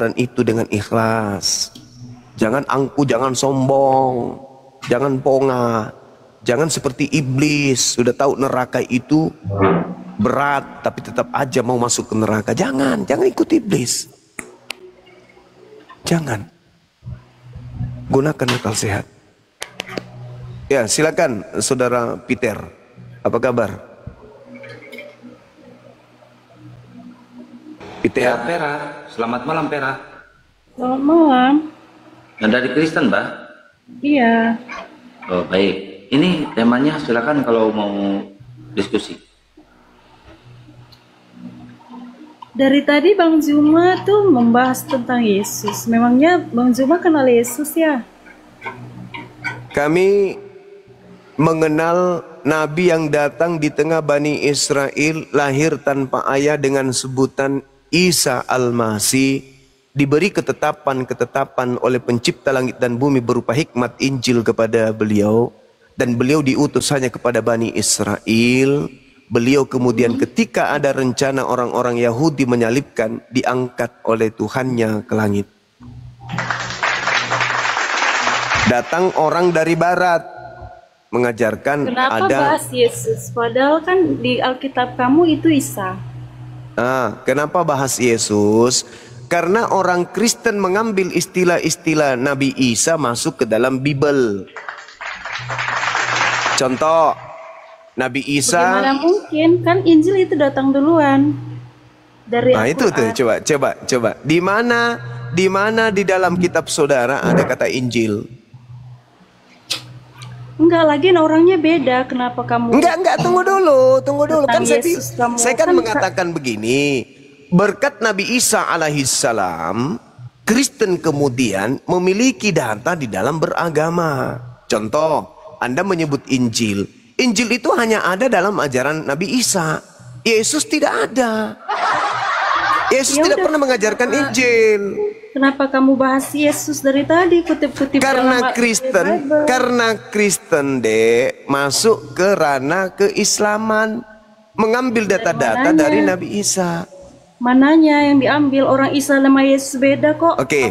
kebenaran itu dengan ikhlas. Jangan angku, jangan sombong, jangan ponga, jangan seperti iblis. Sudah tahu neraka itu berat, tapi tetap aja mau masuk ke neraka. Jangan ikut iblis. Jangan. Gunakan akal sehat. Ya, silakan Saudara Peter. Apa kabar? Peter. Ya, Pera. Selamat malam, Pera. Selamat malam. Dari Kristen, Mbak? Iya. Oh, baik. Ini temanya silakan kalau mau diskusi. Dari tadi Bang Zuma tuh membahas tentang Yesus. Memangnya Bang Zuma kenal Yesus ya? Kami mengenal Nabi yang datang di tengah Bani Israel, lahir tanpa ayah dengan sebutan Isa Al-Masih, diberi ketetapan-ketetapan oleh pencipta langit dan bumi berupa hikmat Injil kepada beliau, dan beliau diutus hanya kepada Bani Israel. Beliau kemudian ketika ada rencana orang-orang Yahudi menyalibkan, diangkat oleh Tuhannya ke langit. Datang orang dari barat mengajarkan. Kenapa bahas Yesus? Padahal kan di Alkitab kamu itu Isa. Kenapa bahas Yesus? Karena orang Kristen mengambil istilah-istilah Nabi Isa masuk ke dalam Bible. Contoh, Nabi Isa. Bagaimana mungkin? Kan Injil itu datang duluan dari Al-Quran. Itu tuh, coba. Di mana di dalam kitab saudara ada kata Injil? Enggak, lagi orangnya beda. Kenapa kamu? Enggak, tunggu dulu. Kan Yesus, saya kan mengatakan begini. Berkat Nabi Isa alaihissalam, Kristen kemudian memiliki data di dalam beragama. Contoh, Anda menyebut Injil. Injil itu hanya ada dalam ajaran Nabi Isa. Yesus tidak ada. Yesus tidak pernah mengajarkan Injil. Kenapa kamu bahas Yesus dari tadi, kutip-kutip? Karena Kristen masuk ke ranah keislaman, mengambil data-data dari Nabi Isa. Mananya yang diambil? Orang Isa sama Yesus beda kok. Oke,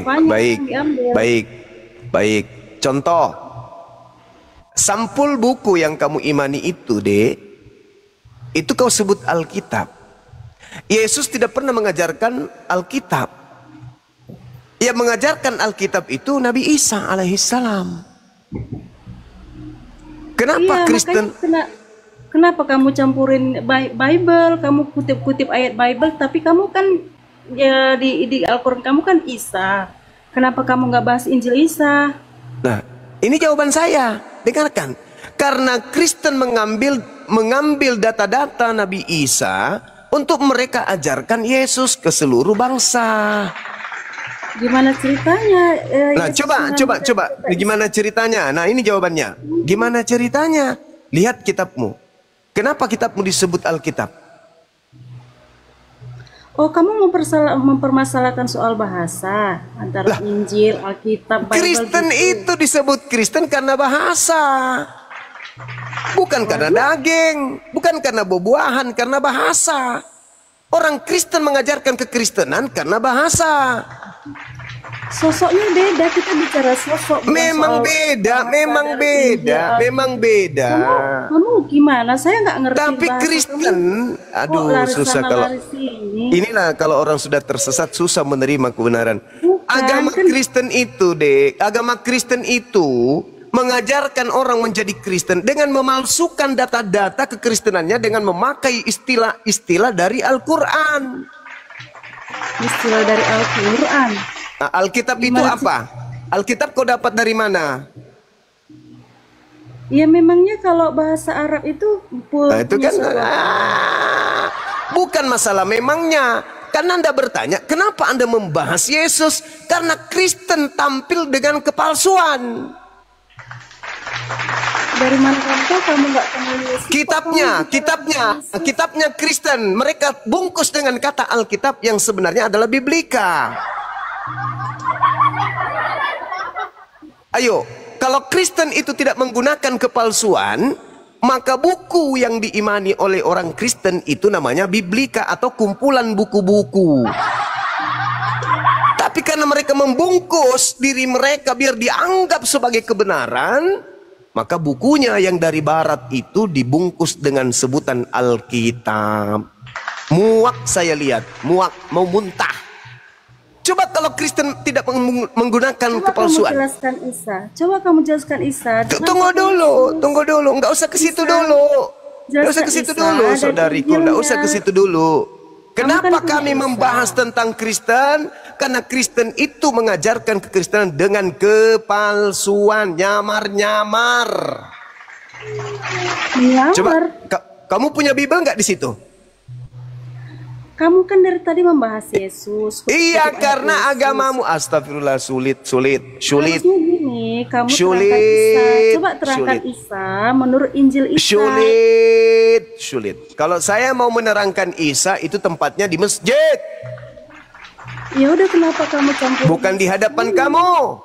baik. Contoh, sampul buku yang kamu imani itu, itu kau sebut Alkitab. Yesus tidak pernah mengajarkan Alkitab. Yang mengajarkan Alkitab itu Nabi Isa alaihissalam. Kenapa Kristen? Kenapa kamu campurin Bible? Kamu kutip-kutip ayat Bible, tapi kamu kan ya di Al-Quran kamu kan Isa. Kenapa kamu nggak bahas Injil Isa? Nah, ini jawaban saya. Dengarkan. Karena Kristen mengambil data-data Nabi Isa untuk mereka ajarkan Yesus ke seluruh bangsa. Gimana ceritanya? Nah, coba. Gimana ceritanya? Nah, ini jawabannya. Gimana ceritanya? Lihat kitabmu. Kenapa kitabmu disebut Alkitab? Oh, kamu mempermasalahkan soal bahasa antara Injil, Alkitab, Bible. Kristen itu disebut Kristen karena bahasa. Bukan karena daging, bukan karena buah-buahan, karena bahasa. Orang Kristen mengajarkan kekristenan karena bahasa. Sosoknya beda, kita bicara sosok. Memang beda. Kamu gimana? Saya nggak ngerti. Tapi Kristen, susah kalau inilah kalau orang sudah tersesat susah menerima kebenaran. Agama Kristen itu mengajarkan orang menjadi Kristen dengan memalsukan data-data kekristenannya dengan memakai istilah-istilah dari Al-Quran. Istilah dari Al-Quran. Alkitab itu apa? Alkitab kau dapat dari mana? Ya memangnya kalau bahasa Arab itu itu kan bukan masalah memangnya. Kan Anda bertanya, kenapa Anda membahas Yesus? Karena Kristen tampil dengan kepalsuan. Dari mana kamu nggak kenal Yesus? Kitabnya Kristen. Mereka bungkus dengan kata Alkitab yang sebenarnya adalah Biblika. Ayo, kalau Kristen itu tidak menggunakan kepalsuan, maka buku yang diimani oleh orang Kristen itu namanya Biblika atau kumpulan buku-buku. Tapi karena mereka membungkus diri mereka biar dianggap sebagai kebenaran, maka bukunya yang dari barat itu dibungkus dengan sebutan Alkitab. Muak saya lihat, muak, mau muntah. Coba kalau Kristen tidak menggunakan kepalsuan. Kamu jelaskan Isa. Coba kamu jelaskan Isa. Tunggu dulu. Enggak usah ke situ dulu. Enggak usah ke situ dulu, saudariku. Enggak usah ke situ dulu. Kenapa kami membahas tentang Kristen? Karena Kristen itu mengajarkan kekristenan dengan kepalsuan, nyamar-nyamar. Coba, kamu punya Bible nggak di situ? Kamu kan dari tadi membahas Yesus. Iya, karena Yesus. Agamamu, astagfirullah, sulit. Harusnya gini, kamu terangkan Isa. Coba terangkan Isa menurut Injil Isa. Sulit. Kalau saya mau menerangkan Isa, itu tempatnya di masjid. Ya udah, kenapa kamu campur? Bukan di hadapan kamu.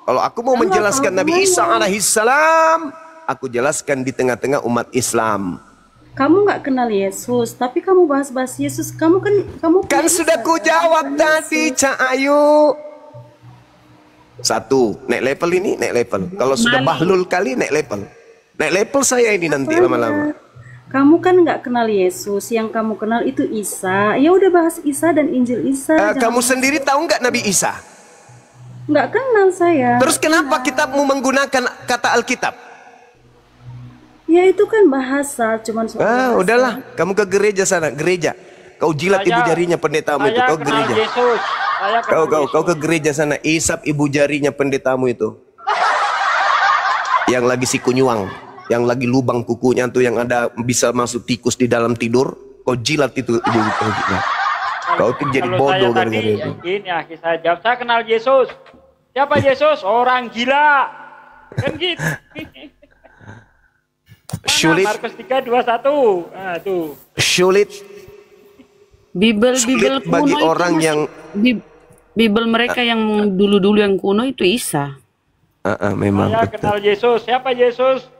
Kalau aku mau menjelaskan Nabi Isa alaihissalam, aku jelaskan di tengah-tengah umat Islam. Kamu nggak kenal Yesus, tapi kamu bahas-bahas Yesus. Kamu kan sudah ku jawab tadi, Cak Ayu. Satu, naik level ini, naik level. Kalau sudah bahlul kali, naik level. Naik level saya ini nanti lama-lama. Kamu kan nggak kenal Yesus, yang kamu kenal itu Isa. Ya udah, bahas Isa dan Injil Isa. Kamu sendiri tahu nggak Nabi Isa? Nggak kenal saya. Terus kenapa kitabmu menggunakan kata Alkitab? Ya itu kan bahasa, cuman soal bahasa. Udahlah, kamu ke gereja sana, gereja. Kau jilat ibu jarinya pendetamu itu, kau gereja. Kau ke gereja sana, isap ibu jarinya pendetamu itu. Yang lagi siku nyuang, yang lagi lubang kukunya tuh yang ada bisa masuk tikus di dalam tidur, kau jilat itu ibu itu. Kau tuh jadi bodoh gara-gara itu. Ini ya, saya jawab, saya kenal Yesus. Siapa Yesus? Orang gila. Kan gitu. Sulit. Markus 3:21. Tuh. Sulit. Bible bagi orang yang Bible mereka yang dulu-dulu yang kuno itu Isa. Memang saya betul. kenal Yesus. Siapa Yesus?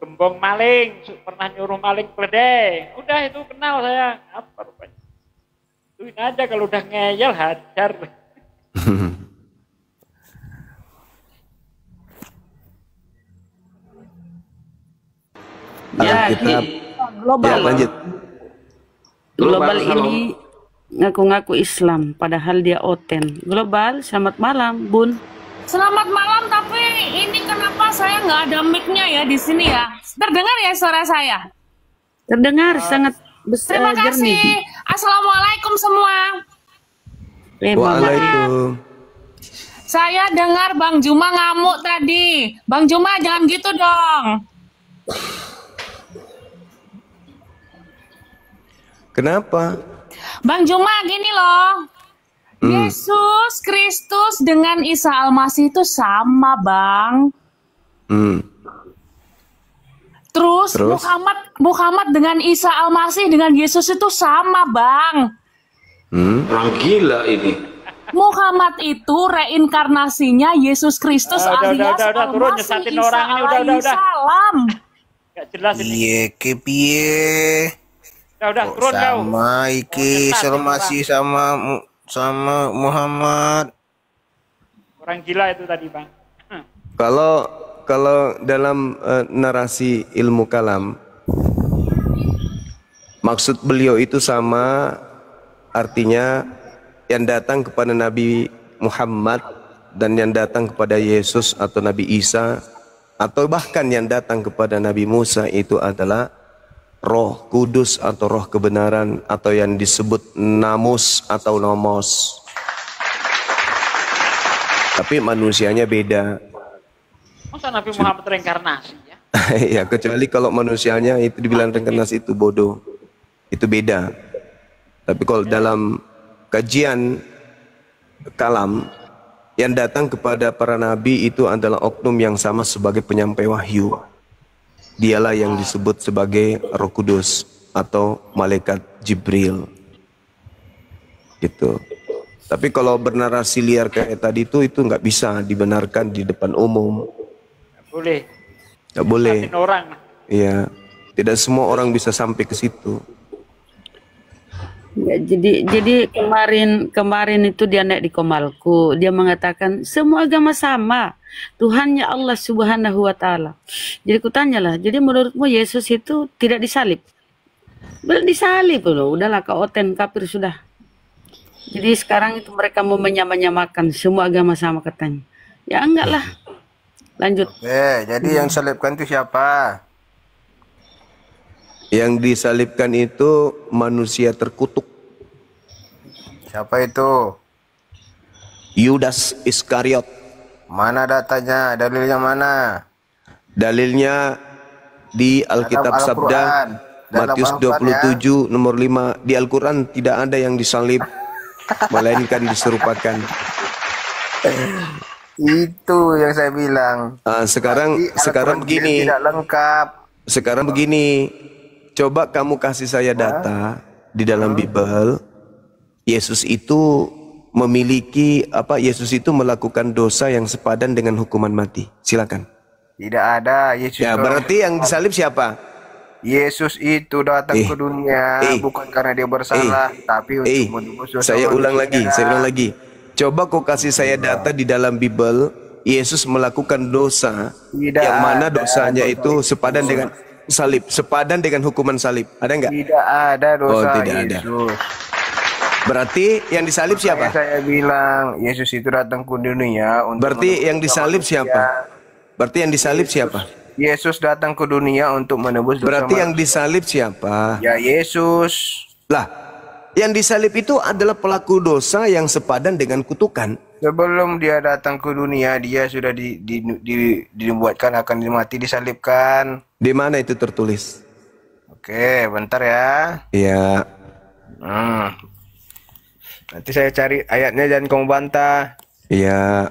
Gembong maling, pernah nyuruh maling keledai. Udah itu kenal saya. Apa rupanya? Ituin aja, kalau udah ngeyel hajar. Ya, global. Ya, lanjut. Global ini ngaku-ngaku Islam, padahal dia oten. Global, selamat malam, Bun. Selamat malam, tapi ini kenapa saya nggak ada mic-nya ya di sini ya? Terdengar ya suara saya? Terdengar sangat besar. Terima kasih. Jernih. Assalamualaikum semua. Waalaikumsalam. Saya dengar Bang Juma ngamuk tadi. Bang Juma jangan gitu dong. Kenapa? Bang Juma gini loh. Yesus Kristus dengan Isa Al-Masih itu sama, Bang. Terus? Muhammad dengan Isa Al-Masih dengan Yesus itu sama, Bang. Orang gila ini. Muhammad itu reinkarnasinya Yesus Kristus alias turun, Al-Masih nyesatin Isa orang ini, alaihi salam. Gak jelas ini. Iya ke piye? Udah turun kau. Sama iki Al-Masih sama Muhammad. Orang gila itu tadi, Bang. Kalau dalam narasi ilmu kalam, maksud beliau itu sama, artinya yang datang kepada Nabi Muhammad dan yang datang kepada Yesus atau Nabi Isa atau bahkan yang datang kepada Nabi Musa itu adalah Roh Kudus atau Roh kebenaran atau yang disebut Namus atau Nomos. Tapi manusianya beda. Masa Nabi Muhammad reinkarnasi ya? Ya, kecuali kalau manusianya itu dibilang reinkarnasi itu bodoh. Itu beda. Tapi kalau dalam kajian kalam, yang datang kepada para nabi itu adalah oknum yang sama sebagai penyampai wahyu. Dialah yang disebut sebagai Roh Kudus atau malaikat Jibril. Gitu. Tapi kalau bernarasi liar kayak tadi itu nggak bisa dibenarkan di depan umum. Boleh. Nggak boleh. Orang. Iya. Tidak semua orang bisa sampai ke situ. Ya, jadi kemarin itu dia naik di Komalku, dia mengatakan semua agama sama, Tuhannya Allah Subhanahu wa taala. Jadi kutanyalah, jadi menurutmu Yesus itu tidak disalib? Belum disalib loh, udahlah kau oten kafir sudah. Jadi sekarang itu mereka mau menyamakan semua agama sama katanya. Ya enggak lah. Lanjut. Jadi yang salibkan itu siapa? Yang disalibkan itu manusia terkutuk. Siapa itu? Yudas Iskariot. Mana datanya? Dalilnya mana? Dalilnya di Alkitab Dalam Sabda Al-Quran. Dalam Matius Al-Quran, 27 nomor 5. Di Al-Quran tidak ada yang disalib, melainkan diserupakan. Itu yang saya bilang. Sekarang Al-Quran begini. tidak lengkap. Sekarang begini. Coba kamu kasih saya data di dalam Bible. Yesus itu memiliki Yesus itu melakukan dosa yang sepadan dengan hukuman mati. Silakan. Tidak ada. Yesus Ya, berarti yang disalib siapa? Yesus itu datang ke dunia bukan karena dia bersalah, tapi untuk menebus dosa Saya ulang manusia. lagi. Coba kau kasih saya data di dalam Bible. Yesus melakukan dosa yang mana dosanya itu sepadan dengan salib, sepadan dengan hukuman salib. Ada enggak? Tidak ada dosa tidak ada. Yesus. Berarti yang disalib siapa? Saya bilang Yesus itu datang ke dunia untuk Berarti menebus yang dosa disalib manusia. siapa? Berarti yang disalib siapa? Yesus datang ke dunia untuk menebus dosa Berarti yang manusia. disalib siapa? Ya Yesus. Lah, yang disalib itu adalah pelaku dosa yang sepadan dengan kutukan. Sebelum dia datang ke dunia, dia sudah dibuatkan akan mati disalibkan. Di mana itu tertulis? Oke, bentar ya. Ya, Nanti saya cari ayatnya, jangan kamu bantah. ya,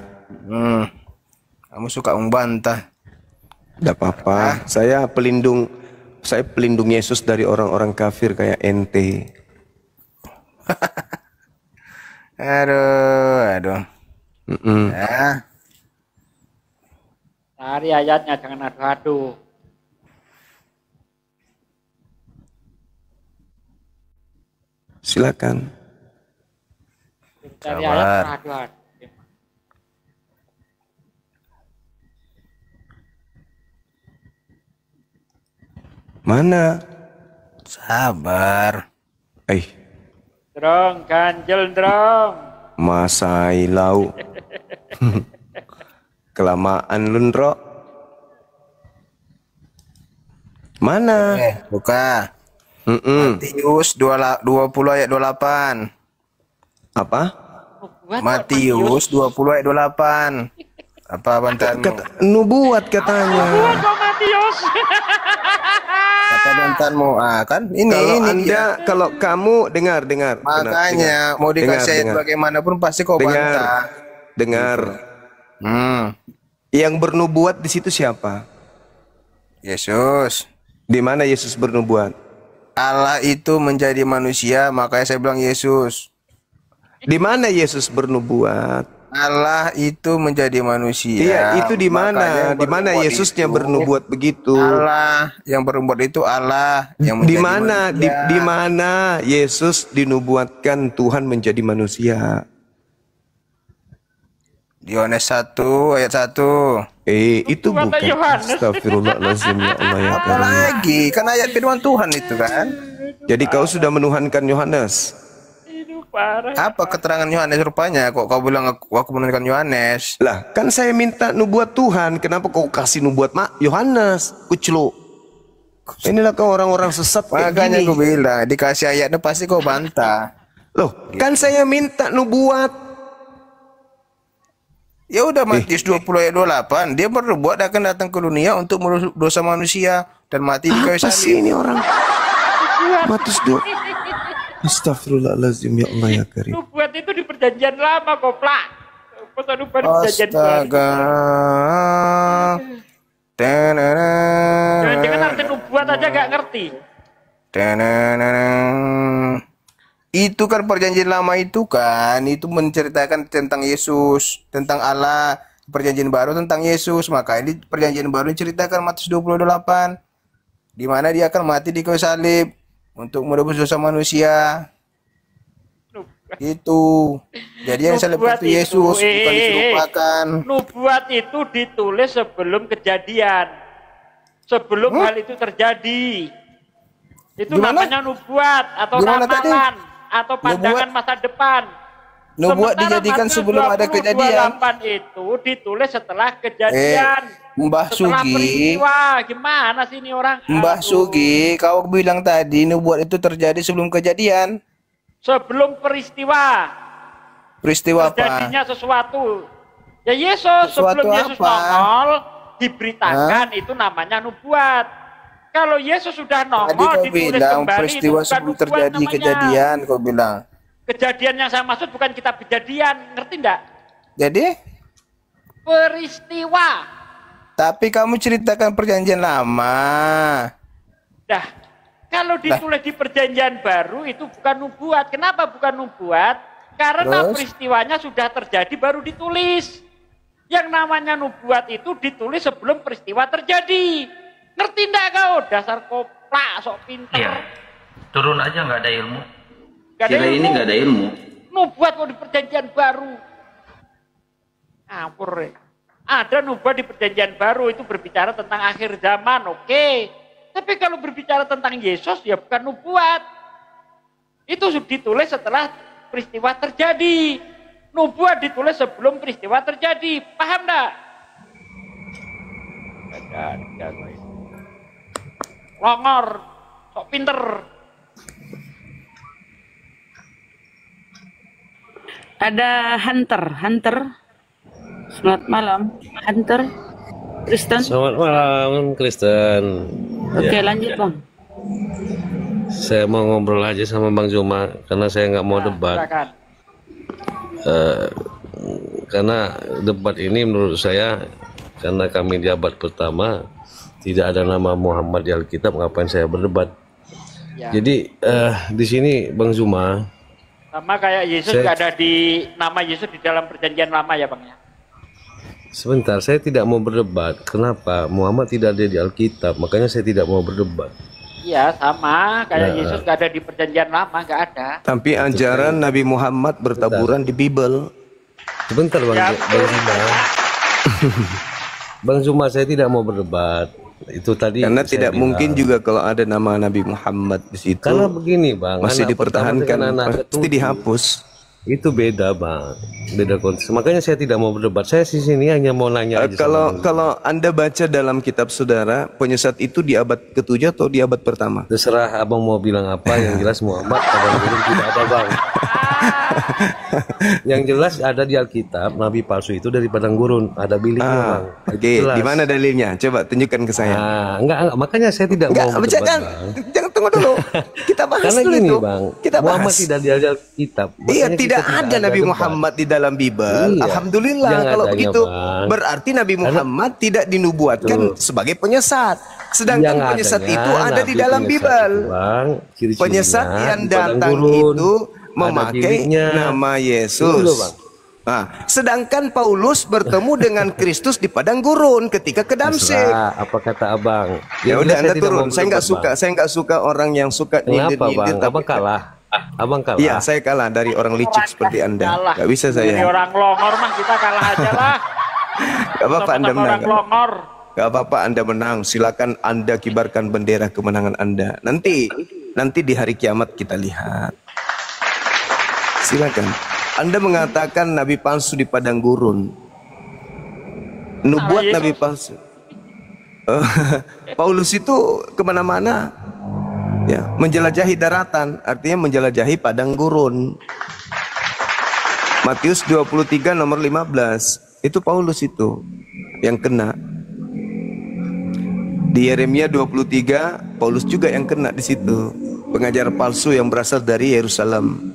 Kamu suka membantah. tidak apa-apa. Saya pelindung Yesus dari orang-orang kafir kayak ente. Aduh. Ya. Cari ayatnya, jangan adu-adu. Silakan. Cari Sabar. ayat adu-adu. Mana? Sabar. Drong, ganjel drong. Masai lau. Kelamaan lunro. Mana? Buka. Matius 20 ayat 28. Apa? Matius 20 ayat 28. Apa bantahanmu? Nubuat katanya. Matius. Apa bantahanmu? Kan ini Kalau kamu dengar. Makanya mau dikasih ayat bagaimanapun pasti kau bantah. Dengar. Yang bernubuat di situ siapa? Yesus. Di mana Yesus bernubuat? Allah itu menjadi manusia, makanya saya bilang Yesus. Di mana Yesus bernubuat? Allah itu menjadi manusia. Iya, itu di mana? Makanya Di mana bernubuat Yesusnya itu bernubuat begitu? Allah yang bernubuat itu Allah yang Di menjadi mana? manusia. Di mana Yesus dinubuatkan Tuhan menjadi manusia? Di Yohanes 1 ayat 1. Itu bukan. Astagfirullahaladzim, ya Allah ya Karim. Apalagi kan ayat firman Tuhan itu kan. Jadi kau sudah menuhankan Yohanes. Apa keterangan Yohanes rupanya? Kok kau bilang aku menuhankan Yohanes? Lah, kan saya minta nubuat Tuhan. Kenapa kau kasih nubuat Yohanes? Kuclu. Inilah kau orang-orang sesat kayak Makanya gini. aku bilang dikasih ayatnya pasti kau bantah. Loh, kan saya minta nubuat. Ya udah Matius 20 ayat 28, dia bernubuat akan datang ke dunia untuk menebus dosa manusia dan mati di kayu Apa sih salib. ini orang? Matius 2. Astagfirullahaladzim, ya Allah ya Karim. Nubuat itu di perjanjian lama, koplak. Masa nubuat di perjanjian baru? Astaga. Jangan-jangan arti nubuat aja gak ngerti. Itu kan perjanjian lama itu kan, itu menceritakan tentang Yesus, tentang Allah. Perjanjian baru tentang Yesus, maka ini perjanjian baru diceritakan Matius 28, di mana dia akan mati di kayu salib untuk menebus dosa manusia. Itu. Jadi yang saya lihat Nubuat itu Yesus, itu, bukan diserupakan. Nubuat itu ditulis sebelum kejadian. Sebelum hal itu terjadi. Itu Gimana? namanya nubuat atau Gimana tadi? ramalan atau pandangan masa depan. Nubuat Sementara dijadikan Matius sebelum ada 20, kejadian. 28 itu ditulis setelah kejadian. Mbah Setelah Sugi. peristiwa. Gimana sih ini orang? Mbah Aduh. Sugi, kau bilang tadi nubuat itu terjadi sebelum kejadian. Sebelum peristiwa. Peristiwa apa? Terjadinya sesuatu. Ya Yesus, Sesuatu sebelum Yesus apa? nongol, diberitakan itu namanya nubuat. Kalau Yesus sudah Tadi nongol, kau ditulis bilang kembali, peristiwa itu bukan sebelum nubuat terjadi namanya. kejadian, kau bilang. Kejadian yang saya maksud bukan kitab kejadian, ngerti enggak? Jadi, Peristiwa. tapi kamu ceritakan perjanjian lama. Dah, kalau ditulis di perjanjian baru itu bukan nubuat. Kenapa bukan nubuat? Karena Terus? peristiwanya sudah terjadi baru ditulis. Yang namanya nubuat itu ditulis sebelum peristiwa terjadi. Ngerti enggak kau? Dasar koplak, sok pinter. Iya. Turun aja nggak ada ilmu. Gak ada Kira ini ilmu. nggak ada ilmu. Nubuat mau di perjanjian baru. Ampur. Ada nubuat di perjanjian baru itu berbicara tentang akhir zaman, oke. Tapi kalau berbicara tentang Yesus ya bukan nubuat. Itu ditulis setelah peristiwa terjadi. Nubuat ditulis sebelum peristiwa terjadi. Paham enggak? Longor, sok pinter. Ada Hunter. Selamat malam, Hunter. Kristen. Selamat malam, Kristen. Oke, Ya, lanjut bang. saya mau ngobrol aja sama Bang Zuma karena saya nggak mau debat. Silakan. Karena debat ini menurut saya, karena kami di abad pertama tidak ada nama Muhammad di Alkitab, ngapain saya berdebat? Ya. Jadi di sini Bang Zuma, Sama kayak Yesus Saya- nggak ada di nama Yesus di dalam perjanjian lama ya bang ya. sebentar, saya tidak mau berdebat. Kenapa? Muhammad tidak ada di Alkitab, makanya saya tidak mau berdebat. Iya sama kayak Yesus nggak ada di perjanjian lama, nggak ada. Tapi ajaran Nabi Muhammad bertaburan di Bible. Sebentar Bang, Ya, Bang Zuma. Bang Zuma, saya tidak mau berdebat. Itu tadi Karena saya tidak bilang. mungkin juga kalau ada nama Nabi Muhammad di situ Karena begini Bang, masih anak pertama dipertahankan, dengan anak pasti ketujuh, dihapus. itu beda Bang, beda konteks. Makanya saya tidak mau berdebat. Saya di sini hanya mau nanya aja. Kalau Anda baca dalam kitab saudara, penyesat itu di abad ke-7 atau di abad pertama? Terserah abang mau bilang apa, yang jelas Muhammad pada belum tidak ada Bang. Yang jelas ada di Alkitab, Nabi palsu itu dari padang gurun, ada biliknya Bang. Itu Oke, jelas. di mana dalilnya? Coba tunjukkan ke saya. Enggak, makanya saya tidak Enggak, mau berdebat jangan, Bang. jangan tunggu dulu. Kita bahas Karena dulu gini itu. Bang, Kita Muhammad bahas. tidak di Alkitab. Iya, Makanya kita tidak ada Nabi debat. Muhammad di dalam Bible. Iya. Alhamdulillah Yang kalau adanya, begitu. Bang. Berarti Nabi Muhammad tidak dinubuatkan sebagai penyesat. Sedangkan Yang penyesat adanya, itu ada di Nabi dalam penyesat Bible. itu, Bang, ciri-cirinya Penyesat yang di padang datang gurun, itu ada memakai biliknya. nama Itu Yesus. loh, Bang. Nah, sedangkan Paulus bertemu dengan Kristus di padang gurun ketika ke Damsyik. Terserah, apa kata abang? Ya Yang udah jelas Anda tidak turun. mau Saya nggak berdebat, suka. Bang. Saya nggak suka orang yang suka Kenapa nyindir-nyindir. Bang? Abang kalah. Abang kalah. Iya, saya kalah dari orang licik seperti Anda. Kalah. Gak bisa Dari saya. orang longor mah kita kalah aja lah. Gak apa-apa Anda Sama-sama menang. orang longor. Gak apa-apa Anda menang. Silakan Anda kibarkan bendera kemenangan Anda. Nanti di hari kiamat kita lihat. Silakan. Anda mengatakan Nabi palsu di padang gurun. Nubuat Yesus. Nabi palsu. Paulus itu kemana-mana, ya, menjelajahi daratan, artinya menjelajahi padang gurun. Matius 23 nomor 15, itu Paulus itu yang kena. Di Yeremia 23, Paulus juga yang kena di situ. Pengajar palsu yang berasal dari Yerusalem.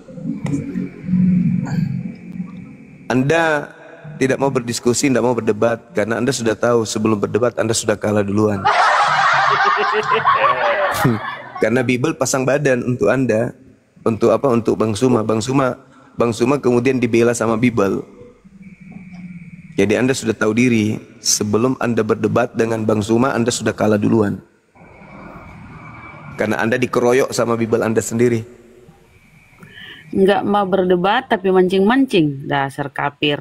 Anda tidak mau berdiskusi, tidak mau berdebat, karena Anda sudah tahu sebelum berdebat Anda sudah kalah duluan. Karena Bible pasang badan untuk Anda, untuk apa? Untuk Bang Suma. Bang Suma kemudian dibela sama Bible. Jadi Anda sudah tahu diri, sebelum Anda berdebat dengan Bang Suma, Anda sudah kalah duluan. Karena Anda dikeroyok sama Bible Anda sendiri. Nggak mau berdebat tapi mancing-mancing. Dasar kafir.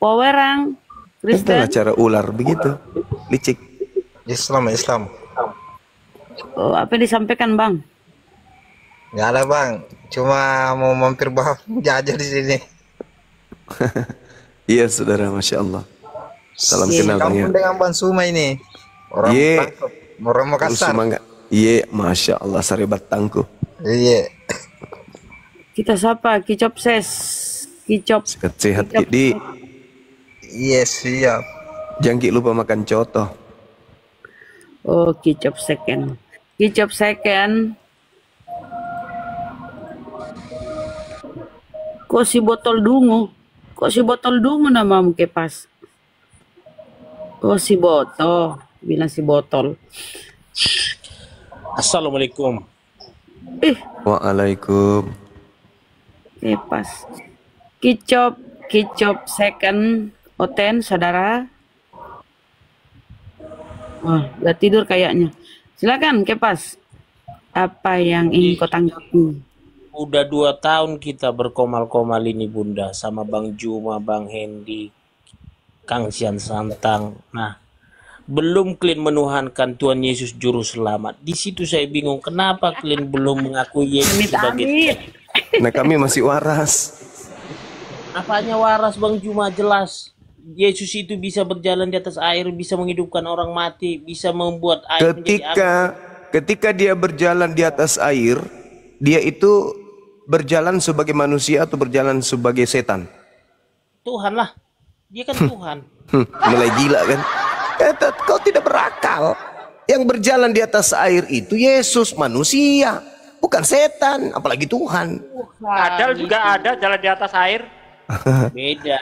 Powerang Itulah Kristen. cara ular begitu. Licik. Islam, Islam. Oh, apa yang disampaikan Bang? Nggak ada bang, cuma mau mampir bang jajah di sini. Iya saudara, Masya Allah. Salam Iya, kenal Bang ya. kampung dengan Bang Suma ini. Orang Ye. tangkap, orang Makassar. Semangat. Iya, Masya Allah, sarebat tangku. Iya. Kita sapa Kicop Ses. Kicop. Sehat-sehat Kicop. di Iya siap. jangkik lupa makan coto. Oh, Kicop second. Kicop second. Kok si botol dungu? Kok si botol dungu namamu Kepas? Oh, si botol. Bilang si botol. Assalamualaikum. Waalaikum. Kepas. Kicop second. Oten, saudara. Wah, udah tidur kayaknya. Silakan Kepas. Apa yang ingin kau tanggapi? Udah 2 tahun kita berkomal-komal ini Bunda, sama Bang Juma, Bang Hendy, Kang Sian Santang. Nah, belum kalian menuhankan Tuhan Yesus Juru Selamat. Di situ saya bingung, kenapa kalian belum mengakui Yesus sebagai Tuhan? Nah kami masih waras. Apanya waras Bang Juma? Jelas Yesus itu bisa berjalan di atas air, bisa menghidupkan orang mati, bisa membuat air menjadi api. Ketika dia berjalan di atas air, dia itu berjalan sebagai manusia atau berjalan sebagai setan? Tuhan lah, dia kan Tuhan. Mulai gila kan? Kau tidak berakal. Yang berjalan di atas air itu Yesus, manusia, bukan setan, apalagi Tuhan. Kadal juga ada jalan di atas air. Beda.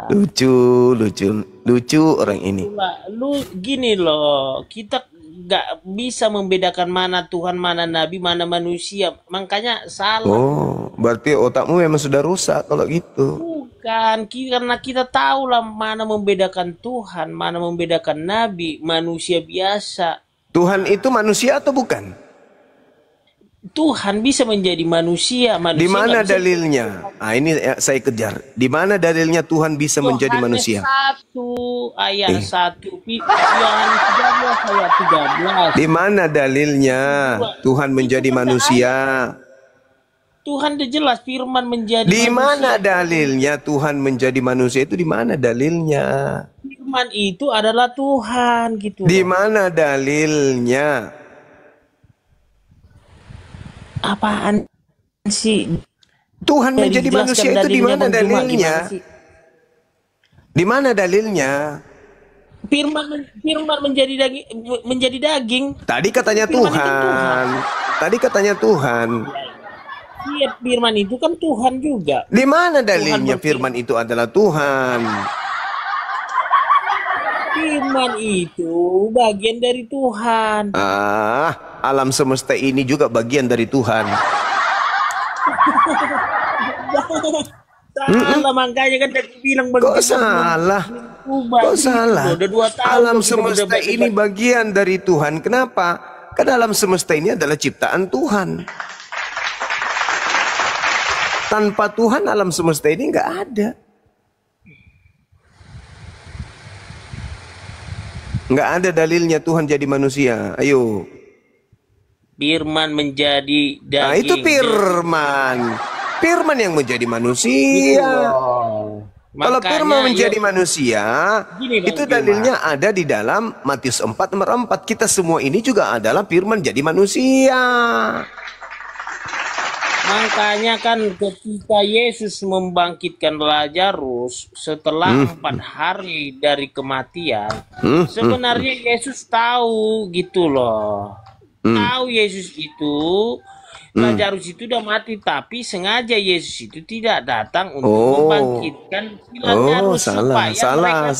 Lucu orang ini. Lu gini loh, kita nggak bisa membedakan mana Tuhan, mana Nabi, mana manusia. Makanya salah. Oh, berarti otakmu memang sudah rusak kalau gitu. Bukan, karena kita tahu lah mana membedakan Tuhan, mana membedakan Nabi, manusia biasa. Tuhan itu manusia atau bukan? Tuhan bisa menjadi manusia. Di mana dalilnya? Ah, ini saya kejar. Di mana dalilnya Tuhan bisa menjadi manusia? 1 ayat 1 Yohanes 13 ayat 13. Di mana dalilnya Tuhan menjadi manusia? Tuhan udah jelas firman menjadi Di manusia. mana dalilnya Tuhan menjadi manusia itu di mana dalilnya? Firman itu adalah Tuhan gitu. Di mana dalilnya? Apaan sih? Tuhan Jadi menjadi dijelaskan manusia itu di mana Bang Juma, dalilnya? gimana sih? Di mana dalilnya? Firman menjadi daging. Tadi katanya Firman itu Tuhan. Tadi katanya Tuhan. Iya, firman itu kan Tuhan juga. Di mana dalilnya firman itu adalah Tuhan? Firman itu bagian dari Tuhan. Ah, alam semesta ini juga bagian dari Tuhan. Salah, makanya kan tadi bilang Kok salah? Kok salah? Udah 2 tahun Alam kita semesta berdebat. ini bagian dari Tuhan. Kenapa? Karena alam semesta ini adalah ciptaan Tuhan. Tanpa Tuhan alam semesta ini nggak ada. Nggak ada dalilnya Tuhan jadi manusia. Ayo. Firman menjadi daging. Nah itu firman. Firman yang menjadi manusia. Kalau firman menjadi manusia, Gini, Bang itu Juma. dalilnya ada di dalam Matius 4 nomor 4. Kita semua ini juga adalah firman jadi manusia. Makanya kan ketika Yesus membangkitkan Lazarus setelah 4 hari dari kematian, sebenarnya Yesus tahu gitu loh. Tahu Yesus itu Lazarus itu udah mati, tapi sengaja Yesus itu tidak datang untuk membangkitkan Lazarus supaya mereka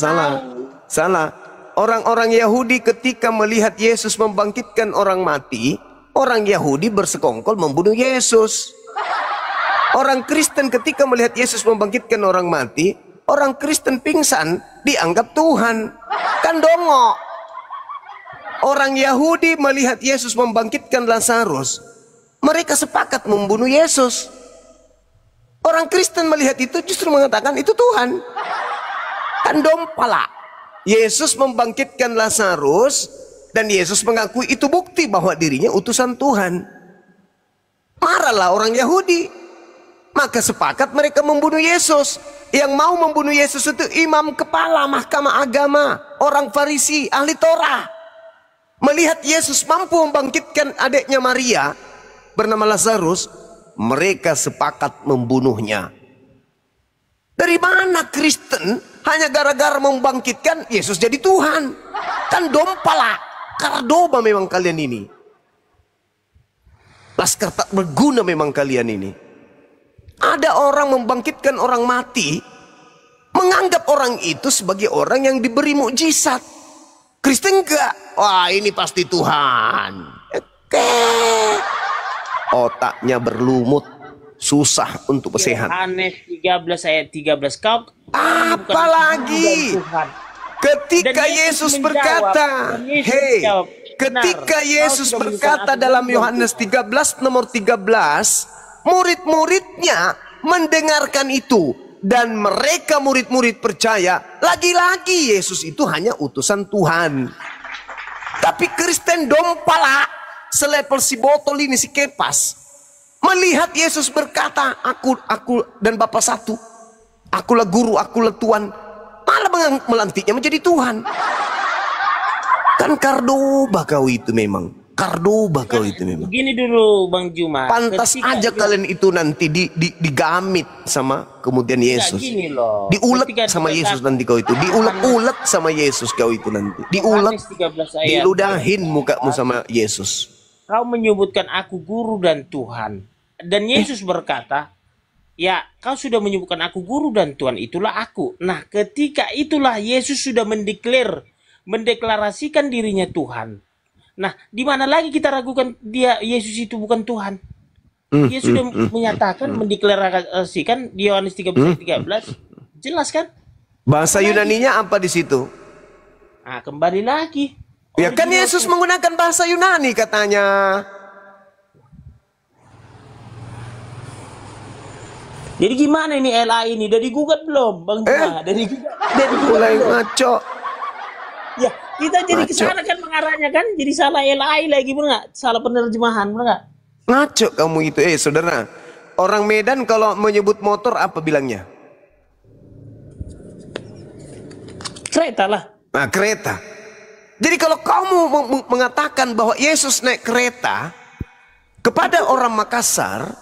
Salah. Orang-orang Yahudi ketika melihat Yesus membangkitkan orang mati, orang Yahudi bersekongkol membunuh Yesus. Orang Kristen ketika melihat Yesus membangkitkan orang mati, orang Kristen pingsan dianggap Tuhan. Kan dongok. Orang Yahudi melihat Yesus membangkitkan Lazarus, mereka sepakat membunuh Yesus. Orang Kristen melihat itu justru mengatakan itu Tuhan. Kan dompala. Yesus membangkitkan Lazarus dan Yesus mengakui itu bukti bahwa dirinya utusan Tuhan. Marahlah orang Yahudi. Maka sepakat mereka membunuh Yesus. Yang mau membunuh Yesus itu imam kepala mahkamah agama, orang Farisi, ahli Torah. Melihat Yesus mampu membangkitkan adiknya Maria bernama Lazarus, mereka sepakat membunuhnya. Dari mana Kristen hanya gara-gara membangkitkan Yesus jadi Tuhan? Kan dompala, kardoba memang kalian ini. Laskar tak berguna memang kalian ini. Ada orang membangkitkan orang mati, menganggap orang itu sebagai orang yang diberi mukjizat. Kristen enggak. Wah, ini pasti Tuhan. Oke. Otaknya berlumut, susah untuk sehat. Yohanes 13 ayat 13. Kau apalagi ketika Yesus berkata, hei, ketika Yesus berkata dalam Yohanes 13 nomor 13, murid-muridnya mendengarkan itu dan mereka murid-murid percaya. Lagi-lagi Yesus itu hanya utusan Tuhan. Tapi Kristen dompala selepel si botol ini, si Kepas, melihat Yesus berkata, aku dan Bapa satu, akulah guru, akulah Tuhan, malah melantiknya menjadi Tuhan. Kan kardoba kau itu memang. Kardoba kau itu memang. Begini dulu Bang Juma. Pantas aja kalian itu nanti digamit sama kemudian Yesus. Diulek sama Yesus nanti kau itu. Diulek-ulek sama Yesus kau itu nanti. Diulek, diludahin mukamu sama Yesus. Kau menyebutkan aku guru dan Tuhan. Dan Yesus berkata, ya kau sudah menyebutkan aku guru dan Tuhan, itulah aku. Nah ketika itulah Yesus sudah mendeklarasikan dirinya Tuhan. Nah, di mana lagi kita ragukan Yesus itu bukan Tuhan? Dia sudah menyatakan, mendeklarasikan di Yohanes 13 ayat 13. Jelas kan? Bahasa Yunaninya apa di situ? Nah, kembali lagi. Ya kan Yesus menggunakan bahasa Yunani katanya. Jadi gimana ini LA ini? Udah digugat belum, Bang Juma? Dari mulai ngaco. Ya, kita jadi kesana kan mengarahnya kan, jadi salah LAI lagi, bener nggak? Salah penerjemahan, bener nggak? Ngaco kamu itu, saudara. Orang Medan kalau menyebut motor apa bilangnya? Kereta lah. Nah, kereta. Jadi kalau kamu mengatakan bahwa Yesus naik kereta kepada orang Makassar,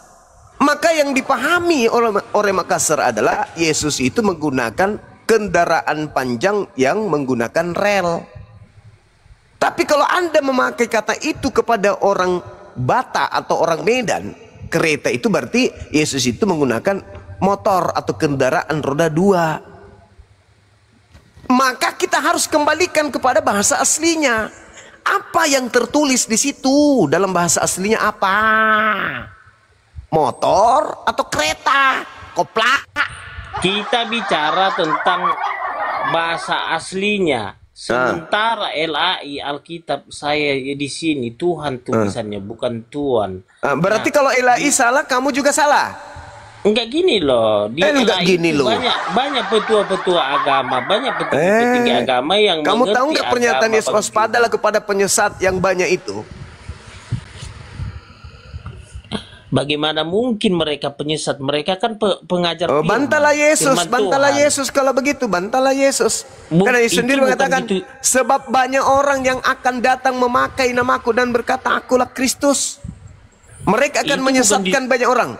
maka yang dipahami oleh orang Makassar adalah Yesus itu menggunakan kendaraan panjang yang menggunakan rel. Tapi kalau Anda memakai kata itu kepada orang Batak atau orang Medan, kereta itu berarti Yesus itu menggunakan motor atau kendaraan roda 2. Maka kita harus kembalikan kepada bahasa aslinya. Apa yang tertulis di situ dalam bahasa aslinya apa? Motor atau kereta? Koplak. Kita bicara tentang bahasa aslinya. Sementara LAI Alkitab saya di sini Tuhan tulisannya, bukan Tuhan. Berarti kalau LAI salah, kamu juga salah. Enggak gini loh. Di LAI gini loh. Banyak petua-petua agama, banyak petinggi agama yang kamu tahu nggak pernyataan Yesus, waspadalah kepada penyesat yang banyak itu. Bagaimana mungkin mereka penyesat? Mereka kan pengajar firman. Bantalah Yesus, bantalah Yesus kalau begitu, bantalah Yesus. Karena Yesus sendiri mengatakan, sebab banyak orang yang akan datang memakai namaku dan berkata, akulah Kristus. Mereka akan menyesatkan banyak orang.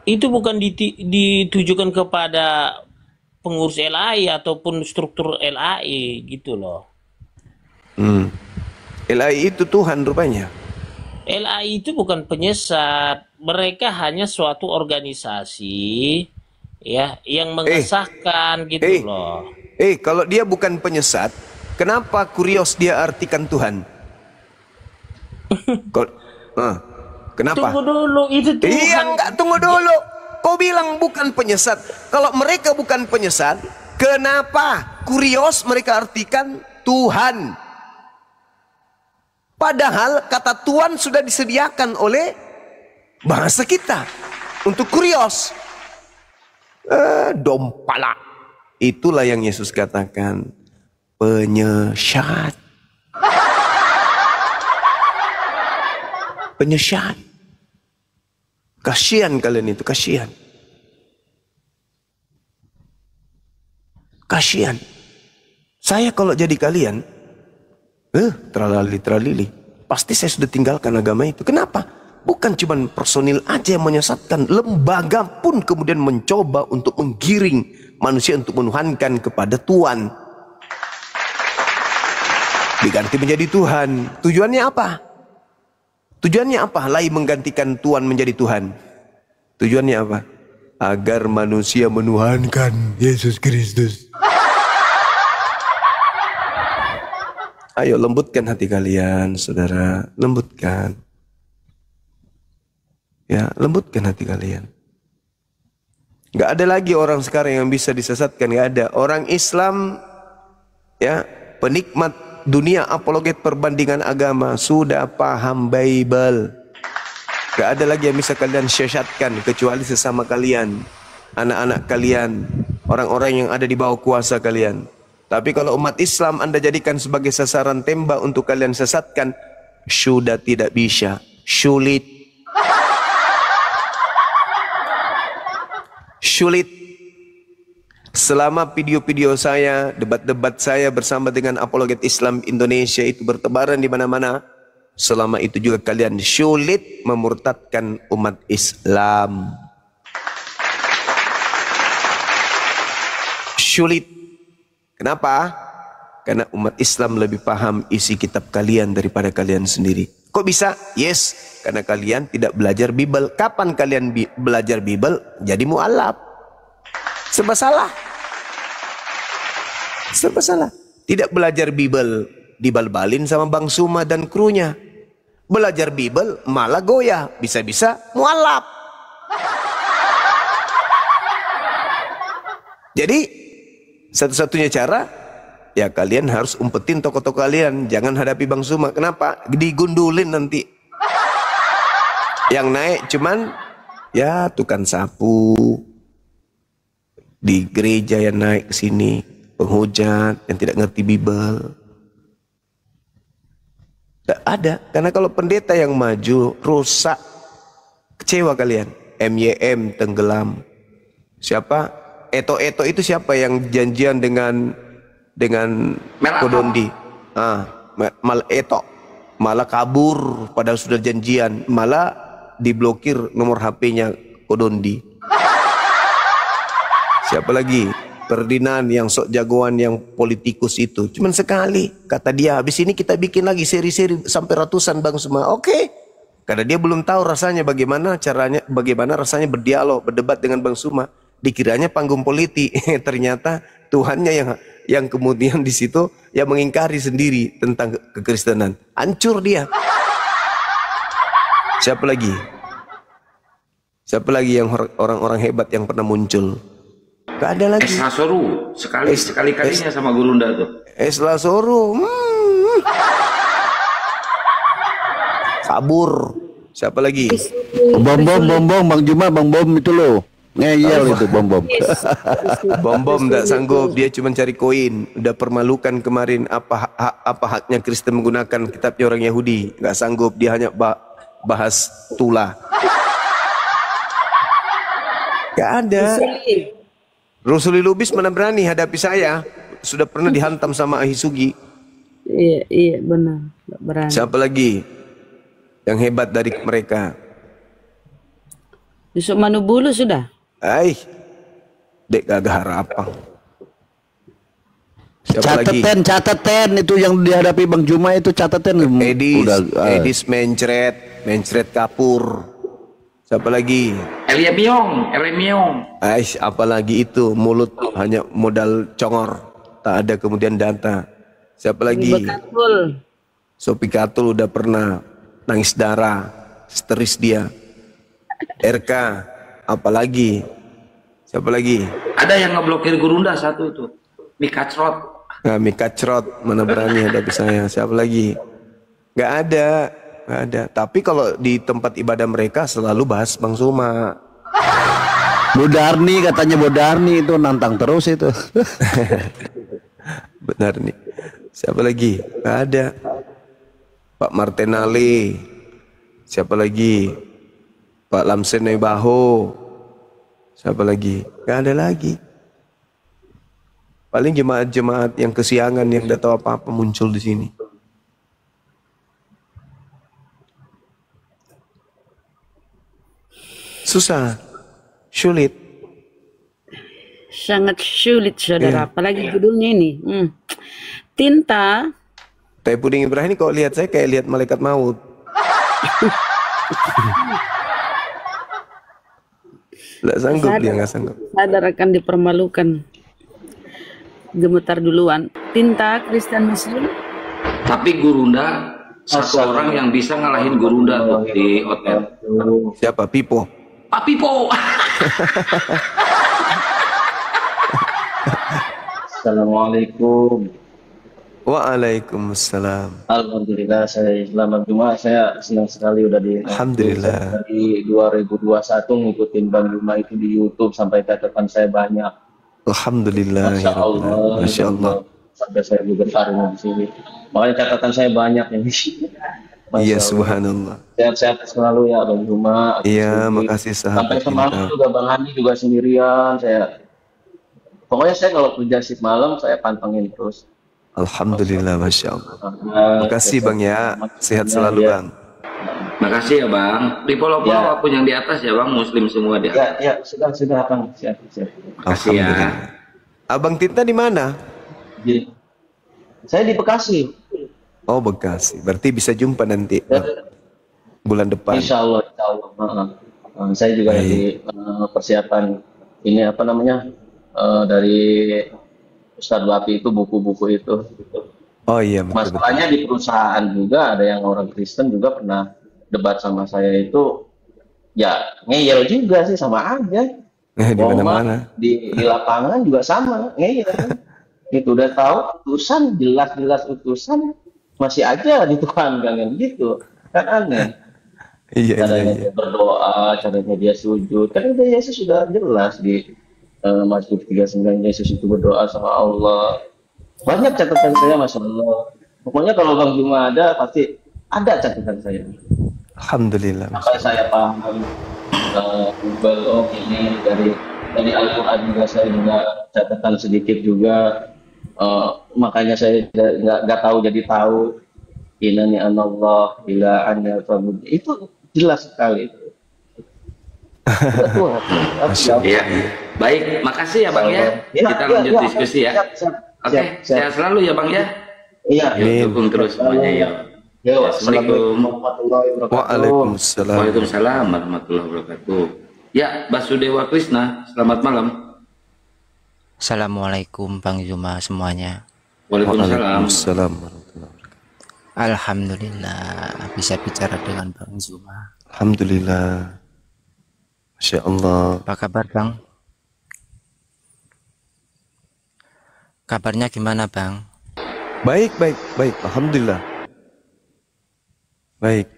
Itu bukan ditujukan kepada pengurus LAI ataupun struktur LAI gitu loh. LAI itu Tuhan rupanya. LAI itu bukan penyesat, mereka hanya suatu organisasi ya yang mengesahkan gitu loh. Kalau dia bukan penyesat, kenapa kurios dia artikan Tuhan? Kenapa? Tunggu dulu, itu Tuhan. Iya, enggak, tunggu dulu. Kau bilang bukan penyesat. Kalau mereka bukan penyesat, kenapa kurios mereka artikan Tuhan? Padahal kata Tuhan sudah disediakan oleh bahasa kita untuk kurios. Dompala. Itulah yang Yesus katakan, penyesat. Penyesat. Kasihan kalian itu, kasihan. Kasihan. Saya kalau jadi kalian, teralili. Pasti saya sudah tinggalkan agama itu. Kenapa? Bukan cuma personil aja yang menyesatkan. Lembaga pun kemudian mencoba untuk menggiring manusia untuk menuhankan kepada Tuhan. Diganti menjadi Tuhan. Tujuannya apa? Tujuannya apa? Lain menggantikan Tuhan menjadi Tuhan. Tujuannya apa? Agar manusia menuhankan Yesus Kristus. Ayo lembutkan hati kalian, saudara. Lembutkan. Ya, lembutkan hati kalian. Gak ada lagi orang sekarang yang bisa disesatkan. Gak ada. Orang Islam, ya, penikmat dunia, apologet perbandingan agama, sudah paham Bible. Gak ada lagi yang bisa kalian sesatkan kecuali sesama kalian, anak-anak kalian, orang-orang yang ada di bawah kuasa kalian. Tapi kalau umat Islam Anda jadikan sebagai sasaran tembak untuk kalian sesatkan, sudah tidak bisa. Sulit. Sulit. Selama video-video saya, debat-debat saya bersama dengan apologet Islam Indonesia itu bertebaran di mana-mana, selama itu juga kalian sulit memurtadkan umat Islam. Sulit. Kenapa? Karena umat Islam lebih paham isi kitab kalian daripada kalian sendiri. Kok bisa? Yes, karena kalian tidak belajar Bible. Kapan kalian belajar Bible? Jadi mu'alaf. Serba salah. Serba salah. Tidak belajar Bible, dibal-balin sama Bang Suma dan krunya. Belajar Bible malah goyah. Bisa-bisa mu'alaf. Jadi satu-satunya cara, ya kalian harus umpetin tokoh-tokoh kalian. Jangan hadapi Bang Suma. Kenapa? Digundulin nanti. Yang naik cuman, ya tukang sapu. Di gereja yang naik ke sini. Penghujat yang tidak ngerti Bible. Tidak ada. Karena kalau pendeta yang maju, rusak. Kecewa kalian. MYM tenggelam. Siapa? Eto-eto itu siapa yang janjian dengan Kodondi? Malah Eto, malah kabur padahal sudah janjian, malah diblokir nomor HP-nya Kodondi. Siapa lagi? Ferdinand yang sok jagoan yang politikus itu. Cuman sekali kata dia, habis ini kita bikin lagi seri-seri sampai ratusan Bang semua. Oke. Karena dia belum tahu rasanya bagaimana rasanya berdialog, berdebat dengan Bang Suma. Dikiranya panggung politik, ternyata Tuhannya yang kemudian di situ yang mengingkari sendiri tentang kekristenan. Hancur dia. Siapa lagi? Siapa lagi yang orang-orang hebat yang pernah muncul? Gak ada lagi. Esra Soru, sekali-kalinya sama Gurunda tuh. Esra Soru, kabur. Siapa lagi? Bom Bang Juma, Bom itu loh. Ngeyel itu Bom. Bom tidak sanggup, dia cuma cari koin. Udah permalukan kemarin apa haknya Kristen menggunakan kitabnya orang Yahudi. Nggak sanggup, dia hanya bahas tula. Gak ada. Rusuli Lubis mana berani hadapi saya. Sudah pernah dihantam sama Ahisugi. Iya benar, berani. Siapa lagi yang hebat dari mereka? Yusuf Manubulu sudah. Dek gagah harapan. Siapa lagi? Catatan itu yang dihadapi Bang Juma itu catatan. Edis mencret kapur. Siapa lagi? Elia Miong. Apa lagi itu? Mulut hanya modal congor. Tak ada kemudian data. Siapa lagi? Sopi Katul udah pernah nangis darah, histeris dia. RK, apalagi? Siapa lagi? Ada yang ngeblokir Gurunda satu tuh, Mika Crot. Nah, Mika Crot mana berani hadapi saya? Siapa lagi? Gak ada. Tapi kalau di tempat ibadah mereka selalu bahas Bang Suma. Bodarni katanya, Bodarni itu nantang terus itu. Benar nih. Siapa lagi? Gak ada. Pak Martinali. Siapa lagi? Pak Lamsene Baho. Siapa lagi? Gak ada lagi. Paling jemaat-jemaat yang kesiangan yang gak tahu apa-apa muncul di sini. Susah, sulit. Sangat sulit saudara, apalagi judulnya ini. Tinta. Teh Puding Ibrahim ini kalau lihat saya kayak lihat malaikat maut. Nggak sanggup dia, nggak sanggup. Sadar akan dipermalukan. Gemetar duluan. Tinta Kristen Muslim. Tapi Gurunda satu orang yang bisa ngalahin Gurunda tuh di hotel. Siapa? Pipo. Pak Pipo. Assalamualaikum. Waalaikumsalam. Alhamdulillah, saya selamat Jumat. Saya senang sekali udah di Alhamdulillah. Dari 2021 ngikutin Bang Juma itu di YouTube sampai catatan saya banyak. Alhamdulillah. Masya Allah. Masya Allah. Sampai saya juga bertarung di sini. Makanya catatan saya banyak ini. Iya, subhanallah. Sehat-sehat selalu ya Bang Juma. Iya, makasih sahabat. Sampai semalam juga Bang Andi juga sendirian. Pokoknya saya kalau kerja shift malam saya pantengin terus. Alhamdulillah, Masya Allah. Makasih Bang ya. Sehat selalu Bang. Makasih ya Bang. Di pulau-pulau akun yang di atas ya Bang, Muslim semua dia. Ya, sudah Bang. Siap. Makasih ya. Abang Tinta di mana? Saya di Bekasi. Oh, Bekasi. Berarti bisa jumpa nanti bulan depan. Insya Allah. Saya juga lagi persiapan ini apa namanya dari Ustadz Wapi itu buku-buku itu. Oh iya. Betul, masalahnya di perusahaan juga ada yang orang Kristen juga pernah debat sama saya itu, ya ngeyel juga sih, sama aja. Di mana-mana. Di lapangan juga sama ngeyel. Itu udah tahu utusan, jelas-jelas utusan, masih aja dituangkan gitu, kan aneh. Caranya dia berdoa, caranya dia sujud, kan udah Yesus sudah jelas di Mazmur 39, Yesus itu berdoa sama Allah. Banyak catatan saya, Masya Allah. Pokoknya kalau Bang Juma ada, pasti ada catatan saya. Alhamdulillah. Sampai saya paham Google, ini dari Al-Quran juga saya juga catatan sedikit juga. Makanya saya nggak tahu jadi tahu. Inani anallah ila anya fabud. Itu jelas sekali. Iya. Baik, makasih ya Bang ya. Kita lanjut diskusi ya. Oke, sehat selalu ya Bang ya. Iya. Dukung terus semuanya ya. Assalamualaikum warahmatullahi wabarakatuh. Waalaikumsalam. Waalaikumsalam warahmatullahi wabarakatuh. Ya, Basudewa Krisna, selamat malam. Assalamualaikum Bang Juma semuanya. Waalaikumsalam. Alhamdulillah bisa bicara dengan Bang Juma. Alhamdulillah. Masya Allah. Apa kabar Bang? Kabarnya gimana Bang? Baik. Alhamdulillah. Baik.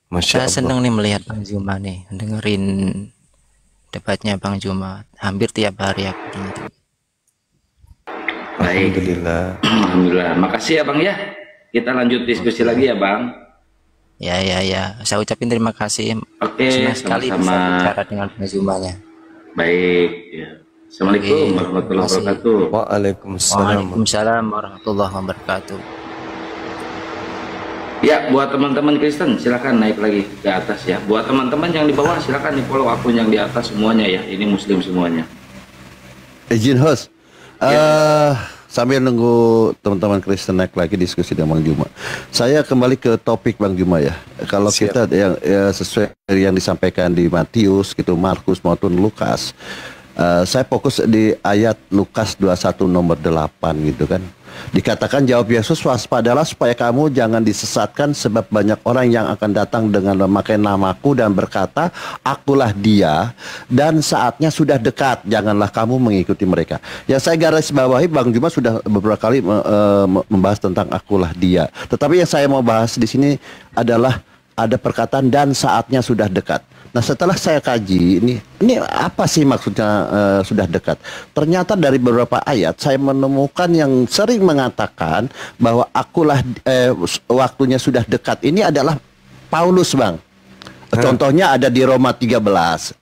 Masya Allah. Saya senang nih melihat Bang Juma nih, dengerin debatnya Bang Juma. Hampir tiap hari aku dengerin. Alhamdulillah. Alhamdulillah. Makasih ya Bang ya. Kita lanjut diskusi lagi ya Bang. Ya. Saya ucapin terima kasih. Oke, senang sekali bisa bicara dengan Bang Jumanya. Baik. Ya. Assalamualaikum warahmatullahi wabarakatuh. Waalaikumsalam warahmatullahi wabarakatuh. Ya, buat teman-teman Kristen silakan naik lagi ke atas ya. Buat teman-teman yang di bawah silakan di follow akun yang di atas semuanya ya. Ini Muslim semuanya. Izin host. Sambil nunggu teman-teman Kristen naik lagi diskusi dengan Bang Juma, saya kembali ke topik Bang Juma ya. Kalau kita yang sesuai yang disampaikan di Matius gitu, Markus maupun Lukas, saya fokus di ayat Lukas 21 nomor 8 gitu kan. Dikatakan jawab Yesus, waspadalah supaya kamu jangan disesatkan, sebab banyak orang yang akan datang dengan memakai namaku dan berkata, akulah dia, dan saatnya sudah dekat, janganlah kamu mengikuti mereka. Yang saya garis bawahi, Bang Juma sudah beberapa kali membahas tentang akulah dia. Tetapi yang saya mau bahas di sini adalah ada perkataan dan saatnya sudah dekat. Nah setelah saya kaji ini apa sih maksudnya sudah dekat? Ternyata dari beberapa ayat saya menemukan yang sering mengatakan bahwa akulah waktunya sudah dekat. Ini adalah Paulus, Bang. Contohnya ada di Roma 13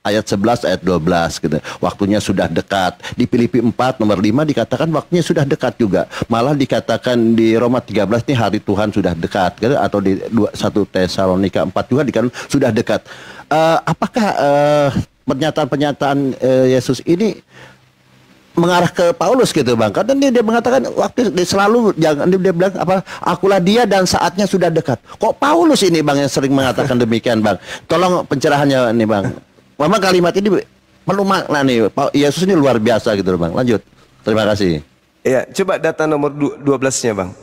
ayat 11 ayat 12 gitu. Waktunya sudah dekat. Di Filipi 4 nomor 5 dikatakan waktunya sudah dekat juga. Malah dikatakan di Roma 13 ini hari Tuhan sudah dekat gitu. Atau di 1 Tesalonika 4 juga dikatakan sudah dekat. Apakah pernyataan-pernyataan Yesus ini mengarah ke Paulus gitu, Bang? Karena dia mengatakan waktu selalu jangan dia bilang apa, akulah dia dan saatnya sudah dekat. Kok Paulus ini, Bang, yang sering mengatakan demikian, Bang? Tolong pencerahannya nih, Bang. Memang kalimat ini perlu makna nih. Yesus ini luar biasa gitu, Bang. Lanjut. Terima kasih. Ya, coba data nomor 12-nya, Bang.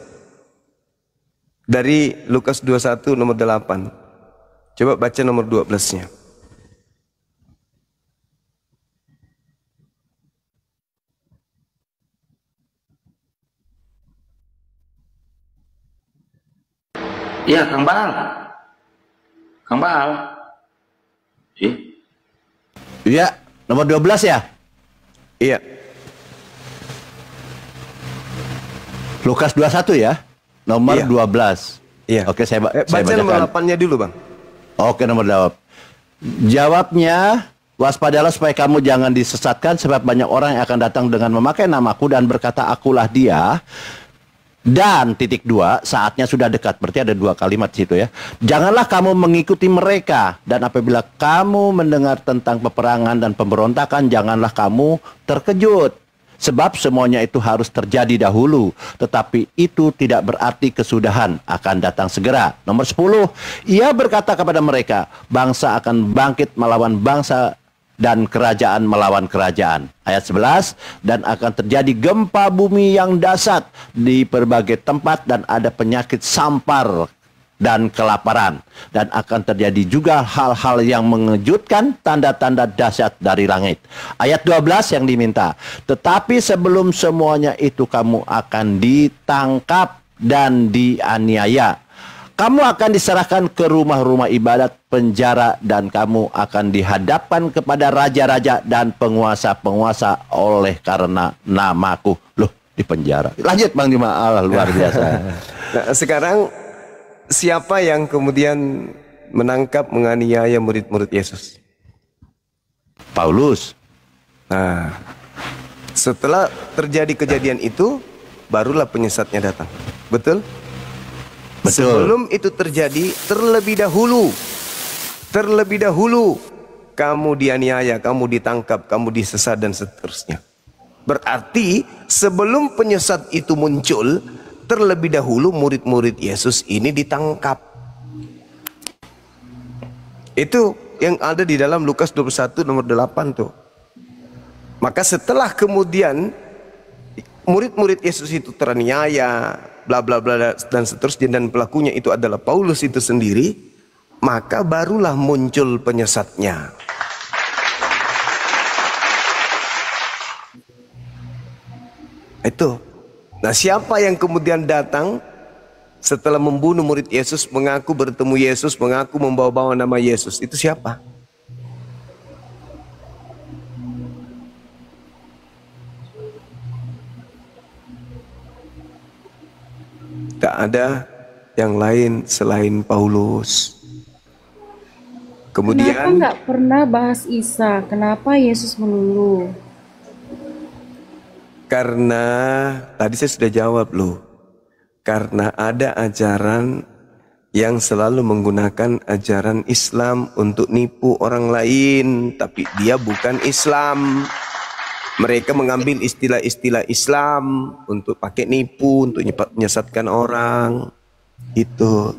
Dari Lukas 21 nomor 8. Coba baca nomor 12-nya. Iya, Kang Bal. Kang Bal. Iya, nomor 12 ya? Iya. Lukas 21 ya? Nomor 12. Iya. Oke, saya baca nomor 8-nya dulu, Bang. Oke, nomor 8. Jawabnya, waspadalah supaya kamu jangan disesatkan, sebab banyak orang yang akan datang dengan memakai namaku dan berkata akulah dia. Dan titik 2, saatnya sudah dekat. Berarti ada 2 kalimat di situ ya. Janganlah kamu mengikuti mereka. Dan apabila kamu mendengar tentang peperangan dan pemberontakan, janganlah kamu terkejut. Sebab semuanya itu harus terjadi dahulu. Tetapi itu tidak berarti kesudahan akan datang segera. Nomor 10, ia berkata kepada mereka, bangsa akan bangkit melawan bangsa dan kerajaan melawan kerajaan. Ayat 11, dan akan terjadi gempa bumi yang dahsyat di berbagai tempat dan ada penyakit sampar dan kelaparan. Dan akan terjadi juga hal-hal yang mengejutkan, tanda-tanda dahsyat dari langit. Ayat 12 yang diminta. Tetapi sebelum semuanya itu kamu akan ditangkap dan dianiaya. Kamu akan diserahkan ke rumah-rumah ibadat, penjara, dan kamu akan dihadapkan kepada raja-raja dan penguasa-penguasa oleh karena namaku. Loh, di penjara. Lanjut, Bang Juma. Allah, luar biasa. Nah, sekarang siapa yang kemudian menangkap, menganiaya murid-murid Yesus? Paulus. Nah, setelah terjadi kejadian itu, barulah penyesatnya datang. Betul? Sebelum itu terjadi, terlebih dahulu kamu dianiaya, kamu ditangkap, kamu disesat dan seterusnya. Berarti sebelum penyesat itu muncul, terlebih dahulu murid-murid Yesus ini ditangkap. Itu yang ada di dalam Lukas 21 nomor 8 tuh. Maka setelah kemudian murid-murid Yesus itu teraniaya, bla bla bla dan seterusnya, dan pelakunya itu adalah Paulus itu sendiri, maka barulah muncul penyesatnya. Itu. Nah, siapa yang kemudian datang setelah membunuh murid Yesus, mengaku bertemu Yesus, mengaku membawa-bawa nama Yesus? Itu siapa? Tak ada yang lain selain Paulus. Kemudian kenapa nggak pernah bahas Isa? Kenapa Yesus melulu? Karena tadi saya sudah jawab loh. Karena ada ajaran yang selalu menggunakan ajaran Islam untuk nipu orang lain, tapi dia bukan Islam. Mereka mengambil istilah-istilah Islam untuk pakai nipu, untuk menyesatkan orang. Itu.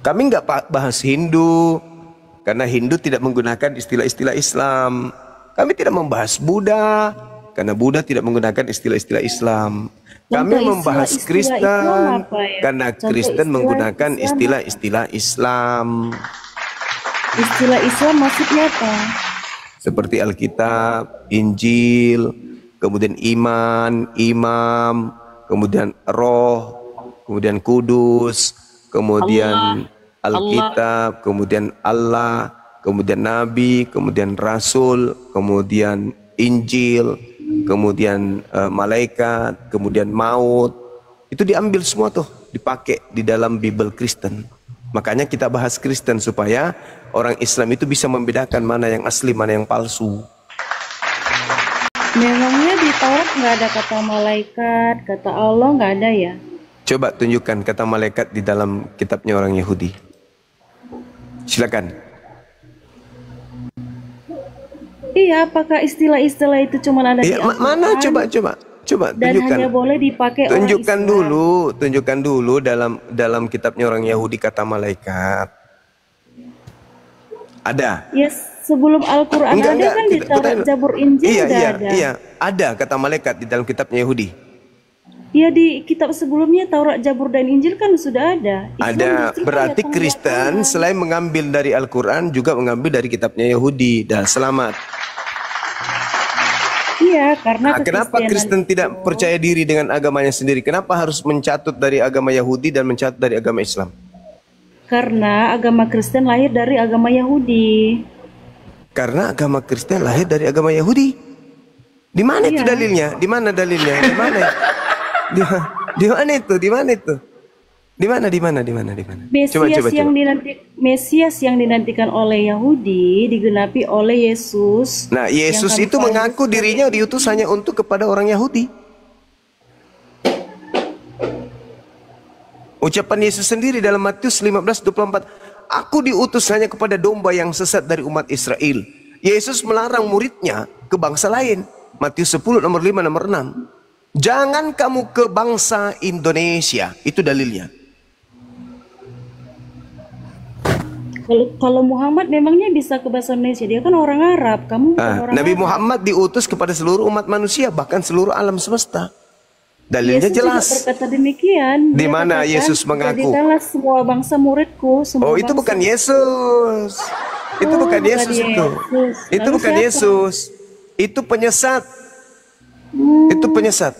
Kami nggak bahas Hindu, karena Hindu tidak menggunakan istilah-istilah Islam. Kami tidak membahas Buddha, karena Buddha tidak menggunakan istilah-istilah Islam. Kami membahas Kristen, karena Kristen menggunakan istilah-istilah Islam. Istilah Islam maksudnya apa? Seperti Alkitab, Injil, kemudian iman, imam, kemudian roh, kemudian kudus, kemudian Alkitab, kemudian Allah, kemudian Nabi, kemudian Rasul, kemudian Injil, kemudian malaikat, kemudian maut. Itu diambil semua tuh, dipakai di dalam Bible Kristen. Makanya kita bahas Kristen supaya orang Islam itu bisa membedakan mana yang asli, mana yang palsu. Memangnya di Taurat nggak ada kata malaikat, kata Allah nggak ada ya? Coba tunjukkan kata malaikat di dalam kitabnya orang Yahudi. Silakan. Iya, apakah istilah-istilah itu cuma ada di Al-Quran? Mana coba Dan tunjukkan. hanya boleh dipakai orang Tunjukkan Islam. tunjukkan dulu dalam kitabnya orang Yahudi kata malaikat. Ada. Ya, sebelum Al-Quran ada kan di Taurat, Zabur, Injil ada. Iya, ada kata malaikat di dalam kitabnya Yahudi. Ya, di kitab sebelumnya Taurat, Zabur, dan Injil kan sudah ada. Islam Ada, justru kan berarti datang Kristen belakangan. selain mengambil dari Al-Quran juga mengambil dari kitabnya Yahudi. Dan selamat. Iya, karena Kenapa Kristen tidak percaya diri dengan agamanya sendiri? Kenapa harus mencatut dari agama Yahudi dan mencatut dari agama Islam? Karena agama Kristen lahir dari agama Yahudi. Karena agama Kristen lahir dari agama Yahudi. Di mana itu dalilnya? Di mana dalilnya? Di mana? Di mana itu? Di mana itu? Di mana? Di mana? Di mana? Di mana? Mesias yang dinantikan oleh Yahudi digenapi oleh Yesus. Nah, Yesus itu mengaku dirinya diutus hanya untuk kepada orang Yahudi. Ucapan Yesus sendiri dalam Matius 15:24, aku diutus hanya kepada domba yang sesat dari umat Israel. Yesus melarang muridnya ke bangsa lain. Matius 10 nomor 5 nomor 6. Jangan kamu ke bangsa Indonesia. Itu dalilnya. Kalau Muhammad memangnya bisa ke bahasa Indonesia, dia kan orang Arab, kamu bukan orang Nabi Arab. Muhammad diutus kepada seluruh umat manusia, bahkan seluruh alam semesta. Dalilnya Yesus jelas. juga berkata demikian. Di Dia mana katakan, Yesus mengaku? jadikanlah semua bangsa muridku. Semua Oh, itu bangsa. bukan Yesus. Itu Oh, bukan bukan Yesus itu. Yesus. Itu Lalu bukan siapa? Yesus. Itu penyesat. Itu penyesat.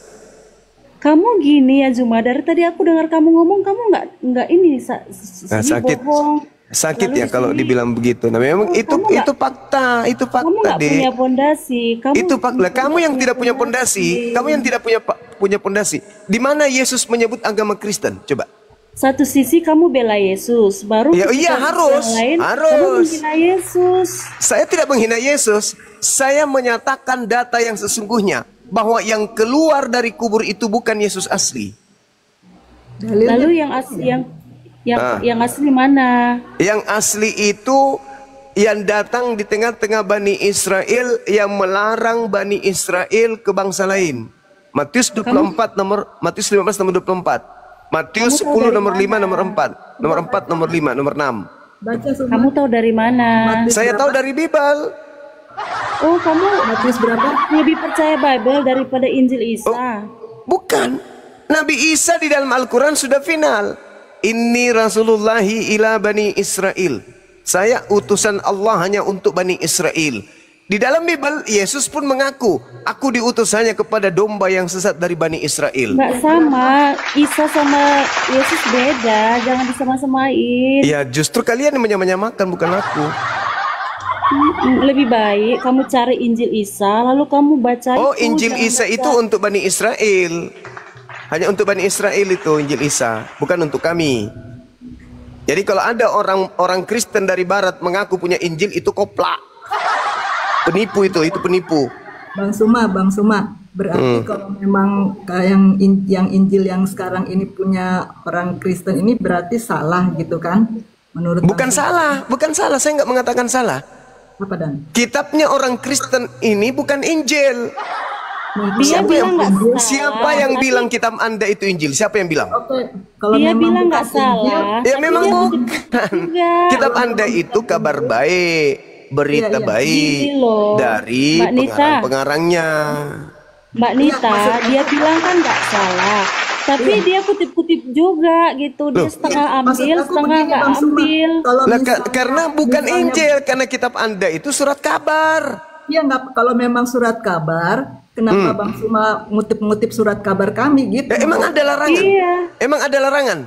Kamu gini ya Zuma, dari tadi aku dengar kamu ngomong, kamu nggak ini Nah, sakit. bohong. Sakit Lalu ya di kalau sini- dibilang begitu. Nah, memang itu fakta, itu Kamu fakta, nggak Dek. punya pondasi. Itu fakta. Kamu yang tidak punya pondasi, kamu yang tidak punya pondasi. Di mana Yesus menyebut agama Kristen? Coba. Satu sisi kamu bela Yesus, baru Ya, ketika iya, yang harus. lain, Harus. kamu menghina Yesus. Saya tidak menghina Yesus. Saya menyatakan data yang sesungguhnya bahwa yang keluar dari kubur itu bukan Yesus asli. Lalu yang asli yang asli mana? Yang asli itu yang datang di tengah-tengah Bani Israel yang melarang Bani Israel ke bangsa lain. Matius 24 Matius 15 nomor 24. Matius 10 nomor 5 nomor 4. Nomor 4 nomor 5 nomor 6. Kamu tahu dari mana? Saya tahu dari Bible. Oh, kamu lebih percaya Bible daripada Injil Isa? Bukan. Nabi Isa di dalam Al-Quran sudah final. Inni Rasulullahi ila Bani Israel. Saya utusan Allah hanya untuk Bani Israel. Di dalam Bible, Yesus pun mengaku, aku diutus hanya kepada domba yang sesat dari Bani Israel. Nggak sama, Isa sama Yesus beda, jangan disama-samain. Ya, justru kalian yang menyamakan, bukan aku. Lebih baik kamu cari Injil Isa, lalu kamu baca Oh, itu, Injil jangan Isa baca- itu untuk Bani Israel. Hanya untuk Bani Israel itu Injil Isa, bukan untuk kami. Jadi kalau ada orang Kristen dari Barat mengaku punya Injil, itu koplak. Penipu itu penipu. Bang Suma, berarti kalau memang yang Injil yang sekarang ini punya orang Kristen ini berarti salah gitu kan? Menurut Bukan salah, saya nggak mengatakan salah. apa Dan? Kitabnya orang Kristen ini bukan Injil. Dia bilang nggak salah. Siapa yang bilang kitab Anda itu Injil? Siapa yang bilang? Kalau Dia memang bilang nggak bukan Injil, salah. Ya tapi memang dia bukan. juga. Kitab Anda itu kabar baik, berita baik Gini loh, dari Mbak Nita. pengarang-pengarangnya. Mbak Nita, dia bilang kan nggak salah. Tapi dia kutip-kutip juga gitu. Dia setengah ambil, setengah nggak ambil. Lah, karena bukan Injil, karena kitab Anda itu surat kabar. Iya nggak, kalau memang surat kabar, kenapa Bang Suma ngutip-ngutip surat kabar kami gitu? Emang ada larangan? Iya. Emang ada larangan?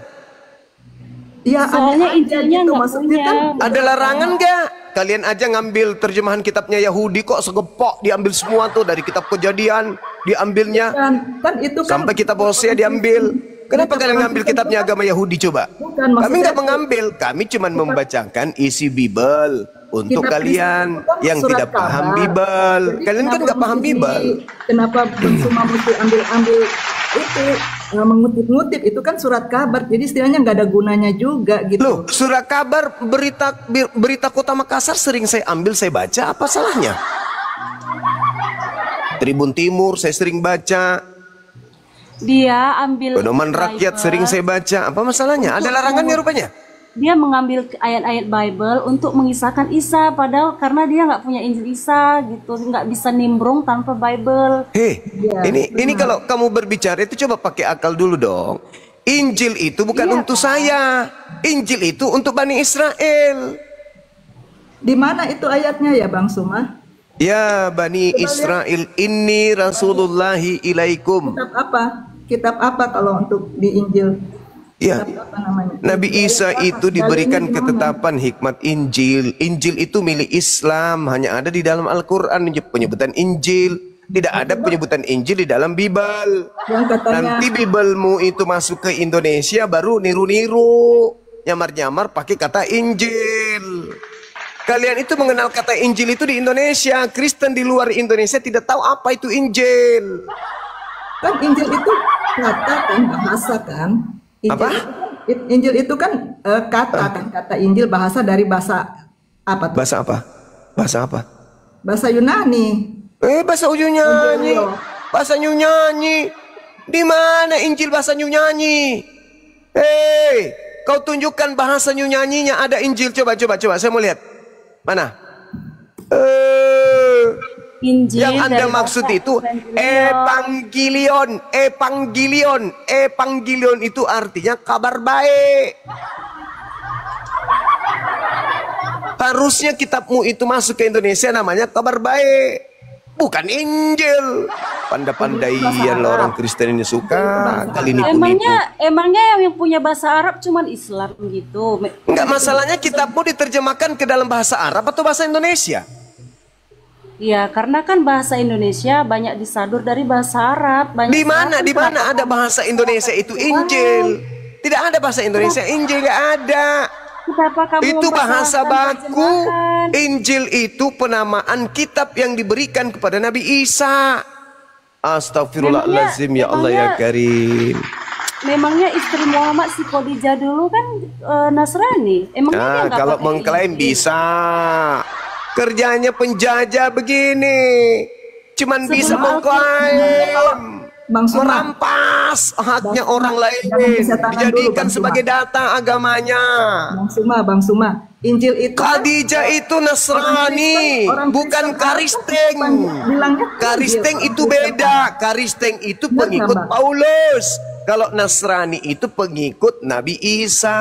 Iya, Soalnya aneh aja Injilnya gitu nggak maksudnya punya. kan. Ada larangan gak? Kalian aja ngambil terjemahan kitabnya Yahudi kok segepok diambil semua tuh dari kitab Kejadian diambilnya Kan itu kan sampai kitab Hosea diambil. Kenapa kalian ngambil kitabnya agama Yahudi coba? Bukan, Kami maksudnya nggak mengambil, kami cuma membacakan isi Bible untuk kitab kalian Kristen itu kan yang surat tidak paham kabar. Bible. Jadi Kalian kan kenapa nggak paham mesti Bible. Kenapa cuma mesti ambil itu mengutip-ngutip itu kan surat kabar. Jadi istilahnya nggak ada gunanya juga gitu. Loh, surat kabar berita Kota Makassar sering saya ambil, saya baca, apa salahnya? Tribun Timur saya sering baca, Dia ambil Pedoman Rakyat Bible, sering saya baca, apa masalahnya? Ada larangannya rupanya? dia mengambil ayat-ayat Bible untuk mengisahkan Isa, padahal karena dia nggak punya Injil Isa gitu, nggak bisa nimbrung tanpa Bible. Hei, Iya, ini kalau kamu berbicara itu coba pakai akal dulu dong. Injil itu bukan untuk saya. Injil itu untuk Bani Israel. Di mana itu ayatnya ya Bang Suma? Ya Bani Israel, inni Rasulullahi ilaikum. Kitab apa? Kitab apa kalau untuk di Injil? Ya, Apa namanya? Nabi Isa itu diberikan ketetapan hikmat Injil. Injil itu milik Islam, hanya ada di dalam Al-Quran penyebutan Injil. Tidak ada penyebutan Injil di dalam Bible. Yang katanya Nanti Biblemu itu masuk ke Indonesia baru niru-niru, nyamar-nyamar pakai kata Injil. Kalian itu mengenal kata Injil itu di Indonesia. Kristen di luar Indonesia tidak tahu apa itu Injil. kan Injil itu kata kan, bahasa kan. Apa? Injil itu kan kata kan, kata Injil bahasa dari bahasa apa tuh? Bahasa apa? Bahasa apa? Bahasa Yunani. Bahasa Yunani. Bahasa Yunani. Di mana Injil bahasa Yunani? Hei, kau tunjukkan bahasa Yunaninya ada Injil. Coba, saya mau lihat. Mana? Injil Yang Anda dari maksud bahasa itu Evangelion itu artinya kabar baik. Harusnya kitabmu itu masuk ke Indonesia namanya kabar baik, bukan Injil. Pandai-pandaian orang Kristen ini suka kali nipu-nipu. Emangnya yang punya bahasa Arab cuman Islam gitu? Enggak, masalahnya kitabmu diterjemahkan ke dalam bahasa Arab atau bahasa Indonesia? Ya, karena kan bahasa Indonesia banyak disadur dari bahasa Arab. Di mana ada bahasa Indonesia itu Injil? Tidak ada bahasa Indonesia Injil, nggak ada. Itu bahasa baku. Injil itu penamaan kitab yang diberikan kepada Nabi Isa. Astagfirullahaladzim, ya Allah ya Karim. Memangnya istri Muhammad si Khadijah dulu kan Nasrani. Emangnya dia nggak kalau pakai mengklaim Injil? bisa. Kerjanya penjajah begini, cuman bisa mengklaim, merampas haknya orang lain, dijadikan sebagai data agamanya. Bang Suma, Injil itu Khadijah itu Nasrani, bukan Karisteng. Karisteng itu beda. Karisteng itu pengikut Paulus. Kalau Nasrani itu pengikut Nabi Isa.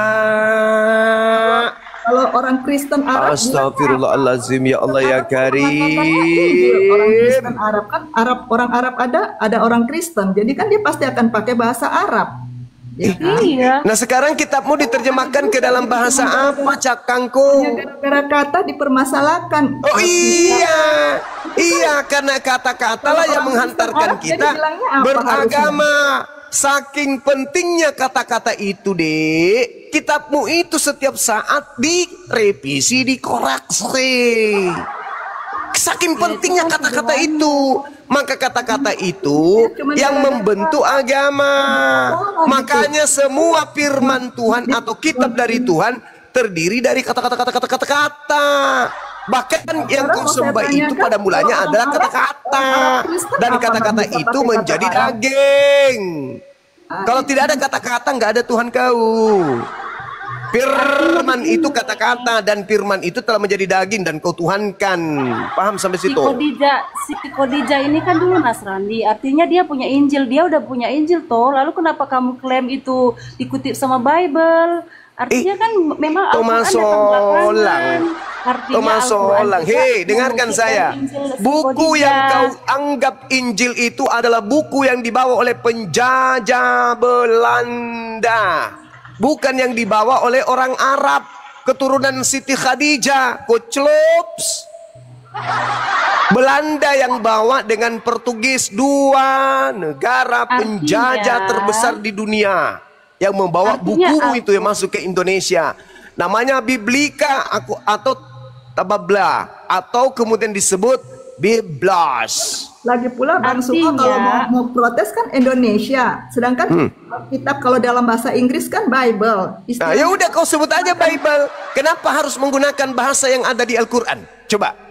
Kalau orang Kristen Arab, Astagfirullahaladzim, ya Allah ya Karim. orang Kristen Arab kan orang Arab ada orang Kristen, jadi kan dia pasti akan pakai bahasa Arab. Ya kan? Iya. Nah sekarang kitabmu diterjemahkan ke dalam bahasa apa, Cak Kangkung? Gara-gara kata dipermasalahkan. Oh iya, karena kata-kata lah yang menghantarkan kita beragama. Saking pentingnya kata-kata itu, Dek, kitabmu itu setiap saat direvisi, dikoreksi. Saking pentingnya kata-kata itu, maka kata-kata itu yang membentuk agama. Makanya semua firman Tuhan atau kitab dari Tuhan terdiri dari kata-kata. Bahkan yang kau sembah itu pada mulanya adalah kata-kata. Dan kata-kata itu menjadi daging. Kalau tidak ada kata-kata, nggak ada Tuhan kau. Firman itu kata-kata, dan firman itu telah menjadi daging dan kau tuhankan. Paham sampai situ? Si Khadijah ini kan dulu Nasrani, artinya dia punya Injil, dia udah punya Injil toh. Lalu kenapa kamu klaim itu dikutip sama Bible? Artinya kan memang Thomas Solang. Hei, dengarkan saya. Buku yang kau anggap Injil itu adalah buku yang dibawa oleh penjajah Belanda. bukan yang dibawa oleh orang Arab, keturunan Siti Khadijah, Koclops. Belanda yang bawa dengan Portugis, dua negara penjajah terbesar di dunia yang membawa buku itu yang masuk ke Indonesia. Namanya Biblika atau Tababla atau kemudian disebut Biblos. Lagi pula Bang Suko kalau mau protes kan Indonesia, sedangkan kitab kalau dalam bahasa Inggris kan Bible. Nah, ya udah kau sebut aja Bible. Kenapa harus menggunakan bahasa yang ada di Al-Qur'an? Coba.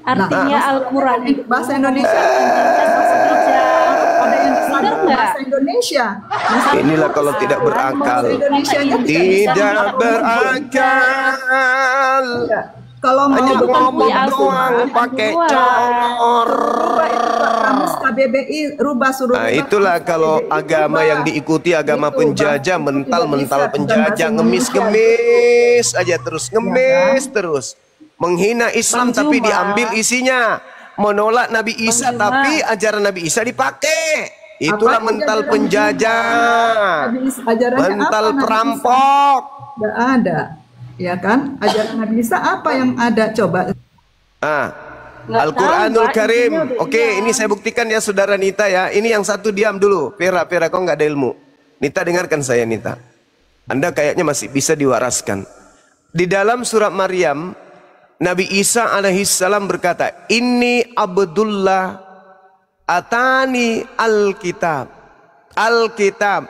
Artinya Al-Quran itu bahasa Indonesia. Ada yang sadar bahasa Indonesia. Inilah kalau tidak berakal. Tidak berakal. Kalau hanya ngomong doang pakai cor. Kamus KBBI rubah suruh. Nah, itulah kalau agama yang diikuti agama penjajah, mental penjajah, ngemis aja terus, ngemis terus. Menghina Islam tapi diambil isinya, menolak Nabi Isa tapi ajaran Nabi Isa dipakai. Itulah mental penjajah, mental perampok. Tidak ada, ya kan? Ajaran Nabi Isa apa yang ada? Coba. Al-Quranul Karim. Oke, ini saya buktikan ya saudara Nita ya. Ini yang satu diam dulu. Vera, kau nggak ada ilmu. Nita dengarkan saya Nita. Anda kayaknya masih bisa diwaraskan. Di dalam surat Maryam, Nabi Isa alaihissalam berkata, Inni Abdullah atani Alkitab. Alkitab.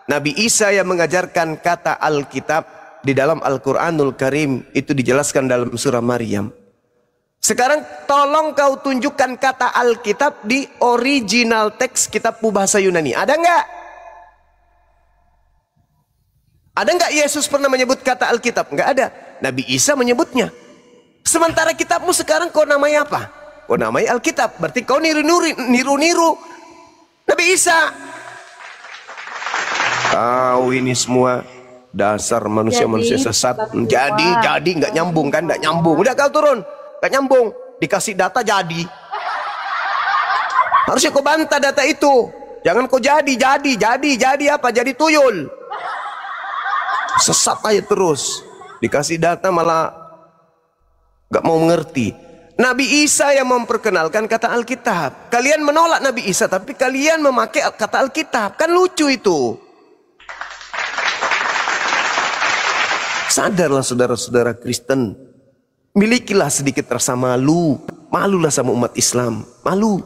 Nabi Isa yang mengajarkan kata Alkitab di dalam Al-Quranul Karim. Itu dijelaskan dalam surah Maryam. Sekarang tolong kau tunjukkan kata Alkitab di original teks kitab bahasa Yunani. Ada nggak? Ada nggak Yesus pernah menyebut kata Alkitab? Nggak ada. Nabi Isa menyebutnya. Sementara kitabmu sekarang kau namanya apa? Kau namanya Alkitab. Berarti kau niru-niru Nabi Isa. Kau ini semua dasar manusia-manusia sesat. Jadi nggak nyambung kan? Nggak nyambung. Udah kau turun. Nggak nyambung. Dikasih data jadi. Harusnya kau bantah data itu. Jangan kau jadi apa? Jadi tuyul. Sesat aja terus. Dikasih data malah gak mau mengerti. Nabi Isa yang memperkenalkan kata Alkitab. Kalian menolak Nabi Isa tapi kalian memakai kata Alkitab. Kan lucu itu. Sadarlah saudara-saudara Kristen. Milikilah sedikit rasa malu. Malulah sama umat Islam. Malu.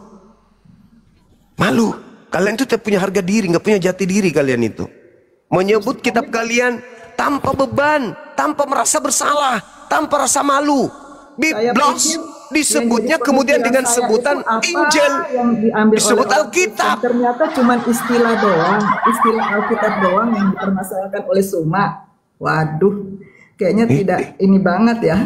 Kalian itu tidak punya harga diri, gak punya jati diri kalian itu. Menyebut kitab kalian tanpa beban, tanpa merasa bersalah, tanpa rasa malu. Biblos disebutnya kemudian dengan sebutan Injil, disebut Alkitab. Ternyata cuma istilah doang, istilah Alkitab doang yang dipermasalahkan oleh Suma. Waduh, kayaknya tidak ini banget ya.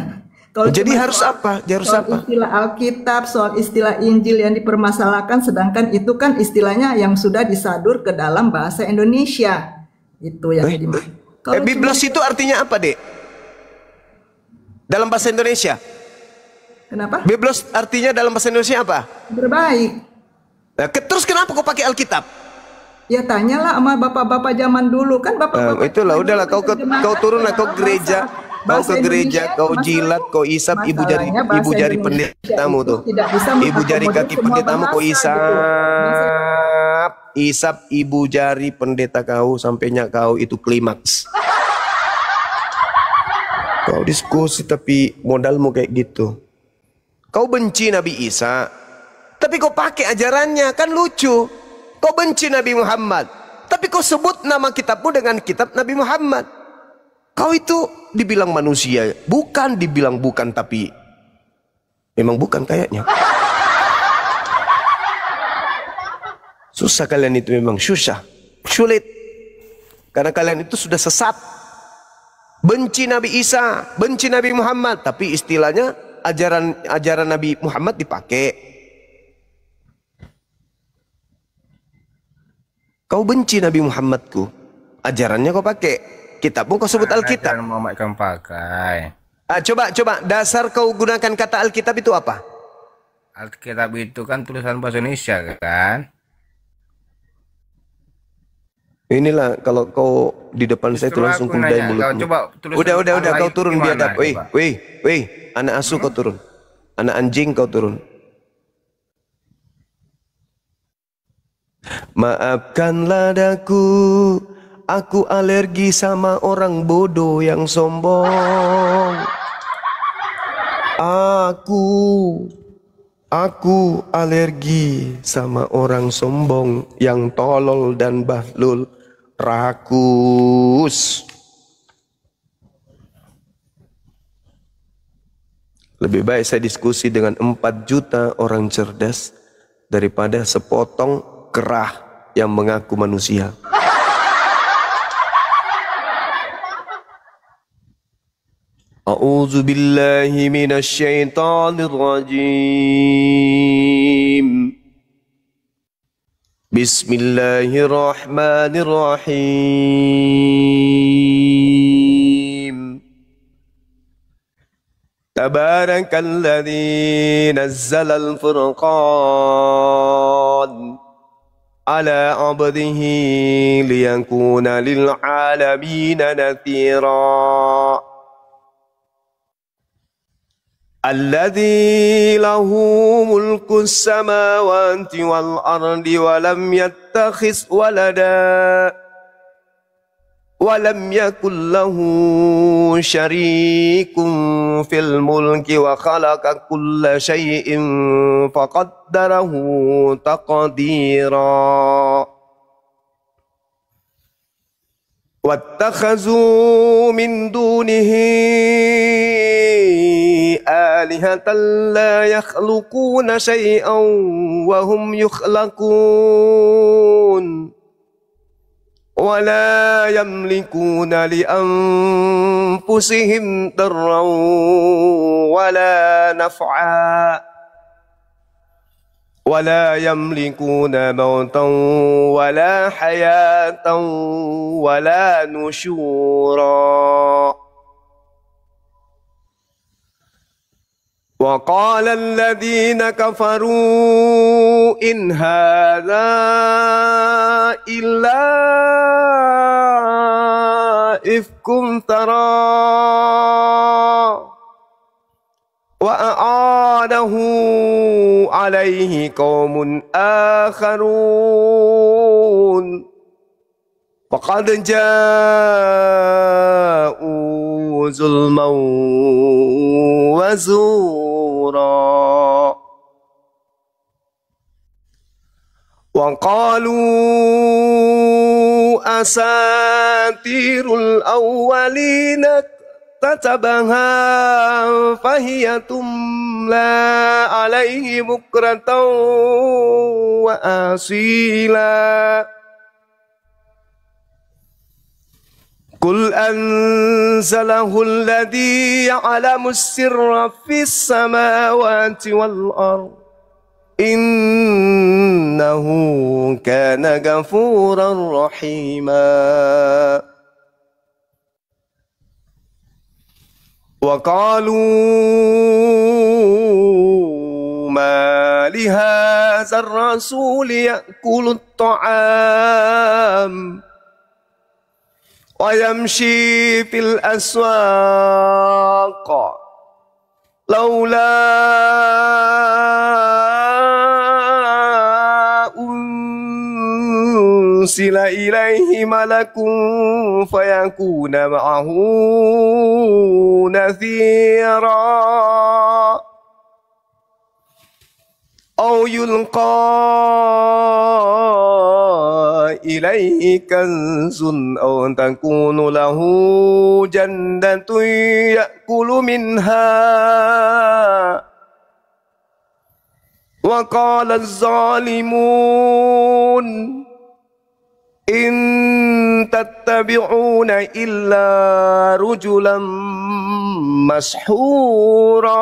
Kalau jadi harus apa? Soal istilah Alkitab, soal istilah Injil yang dipermasalahkan, sedangkan itu kan istilahnya yang sudah disadur ke dalam bahasa Indonesia. Itu yang Biblos itu artinya apa, Dek? Dalam bahasa Indonesia? Kenapa? Biblos artinya dalam bahasa Indonesia apa? Berbaik. Nah, terus kenapa kau pakai Alkitab? Ya tanyalah sama bapak-bapak zaman dulu kan bapak-bapak. Itulah, udahlah kau turun lah kau gereja. Kau ke gereja, kau jilat, kau isap ibu jari pendetamu tuh. Ibu jari kaki pendetamu kau isap ibu jari pendeta kau sampainya kau itu klimaks. Kau diskusi tapi modalmu kayak gitu. Kau benci Nabi Isa, tapi kau pakai ajarannya, kan lucu. Kau benci Nabi Muhammad, tapi kau sebut nama kitabmu dengan kitab Nabi Muhammad. Kau itu dibilang manusia, bukan dibilang bukan, tapi memang bukan kayaknya. Susah kalian itu, memang susah, sulit. Karena kalian itu sudah sesat. Benci Nabi Isa, benci Nabi Muhammad, tapi istilahnya ajaran Nabi Muhammad dipakai. Kau benci Nabi Muhammadku, ajarannya kau pakai. Kitabmu kau sebut Alkitab. Memakai pakai. Coba dasar kau gunakan kata Alkitab itu apa? Alkitab itu kan tulisan bahasa Indonesia kan? Inilah kalau kau di depan saya itu Justru langsung aku kudai nanya, kau mulutmu. coba tulisan Udah, Allah kau itu turun gimana, biadab. coba? Weh, anak asuh kau turun. Anak anjing kau turun. Maafkanlah daku, aku alergi sama orang bodoh yang sombong. Aku alergi sama orang sombong yang tolol dan bahlul, rakus. Lebih baik saya diskusi dengan 4 juta orang cerdas daripada sepotong kerah yang mengaku manusia. A'udzu billahi minasy syaithanir rajim. Bismillahirrahmanirrahim. Tabarakalladzi nazzalal furqan ala 'abdihi liyakuna lil 'alamin nadhira. Alladzi lahu mulku samawati wal ardi wa lam yattakhidh walada wa lam yakul lahu syarikun fil mulki wa khalaqa kulla syai'in faqaddarahu taqdira. واتخذوا من دونه آلهة لا يخلقون شيئا وهم يخلقون ولا يملكون لأنفسهم ضرا ولا نفعا ولا يملكون موتا ولا حياة ولا نشورا. وقال الذين كفروا إن هذا إلا إفك افتراه وأعانه عليه قوم آخرون فقد جاءوا ظلما وزورا. وقالوا أساطير الأولين كتبها فهي تملى عليه بكرة وأصيلا. قل أنزله الذي يعلم السر في السماوات والأرض إنه كان غفورا رحيما. وقالوا ما لهذا الرسول يأكل الطعام ويمشي في الأسواق لولا أنزل إليه ملك فيكون معه نذيرا أو يلقى إليه كنز أو تكون له جنة يأكل منها. وقال الظالمون إن تتبعون إلا رجلا مسحورا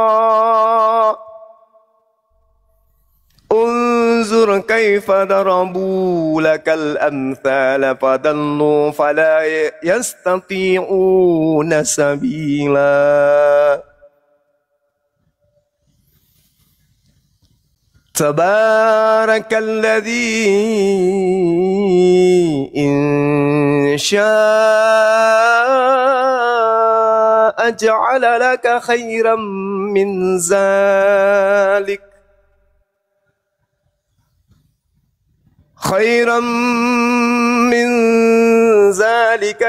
انظر كيف ضربوا لك الأمثال فضلوا فلا يستطيعون سبيلا. Tabarakalladzi in syaa'a ja'ala laka khairan min zalik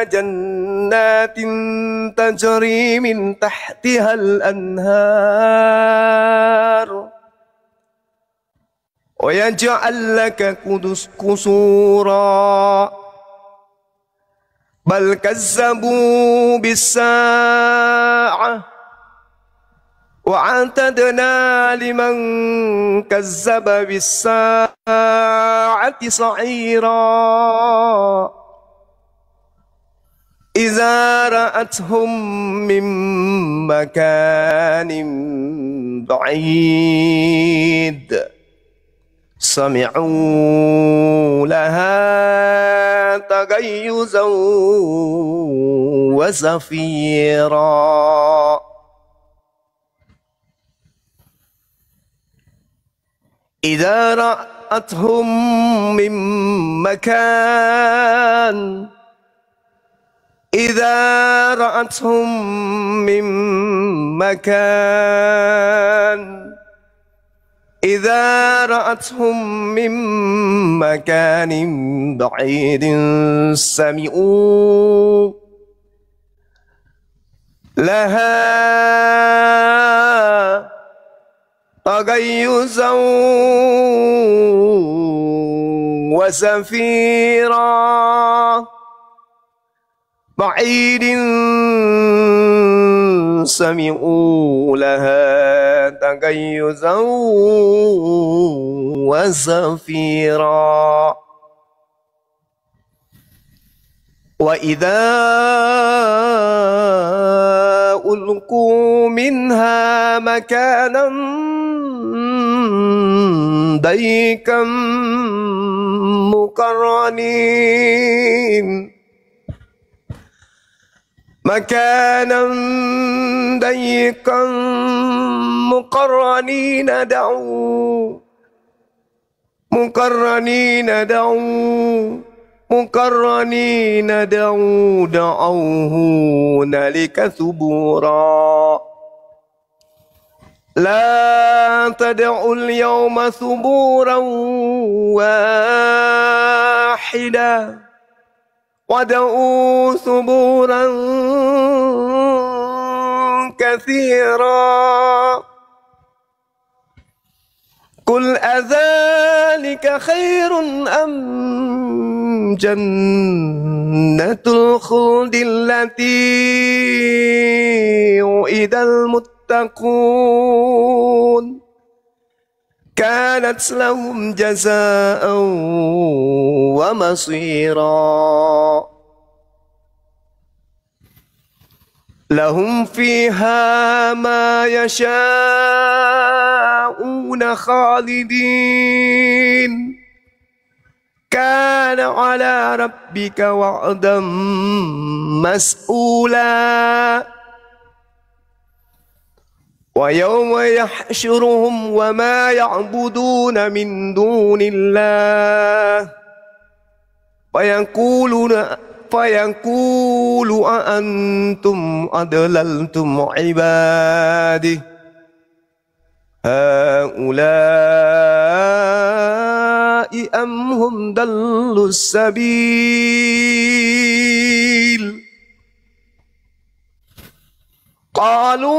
jannatin tajri min tahtihal anhar wa yaj'al laka qusura bal kazzabu bis-sa'ah wa a'tadna liman kazzaba bis-sa'ati sa'ira idza ra'athum min makanin ba'id sami'u laha tagayyuzan wa zafira idza ra'athum min makan إذا رأتهم من مكان بعيد سمعوا لها تغيظا وزفيرا بعيد سمعوا لها تغيظا وزفيرا وإذا ألقوا منها مكانا ضيقا مقرنين مقرنين دعوا هنالك ثبورا لا تدعوا اليوم ثبورا واحدا ودعوا ثبورا كثيرا قل أذلك خير أم جنة الخلد التي وعد المتقون كانت لهم جزاء ومصيرا لهم فيها ما يشاءون خالدين كان على ربك وعدا مسئولا ويوم يحشرهم وما يعبدون من دون الله فيقول أأنتم أضللتم عبادي هؤلاء أم هم ضلوا السبيل قالوا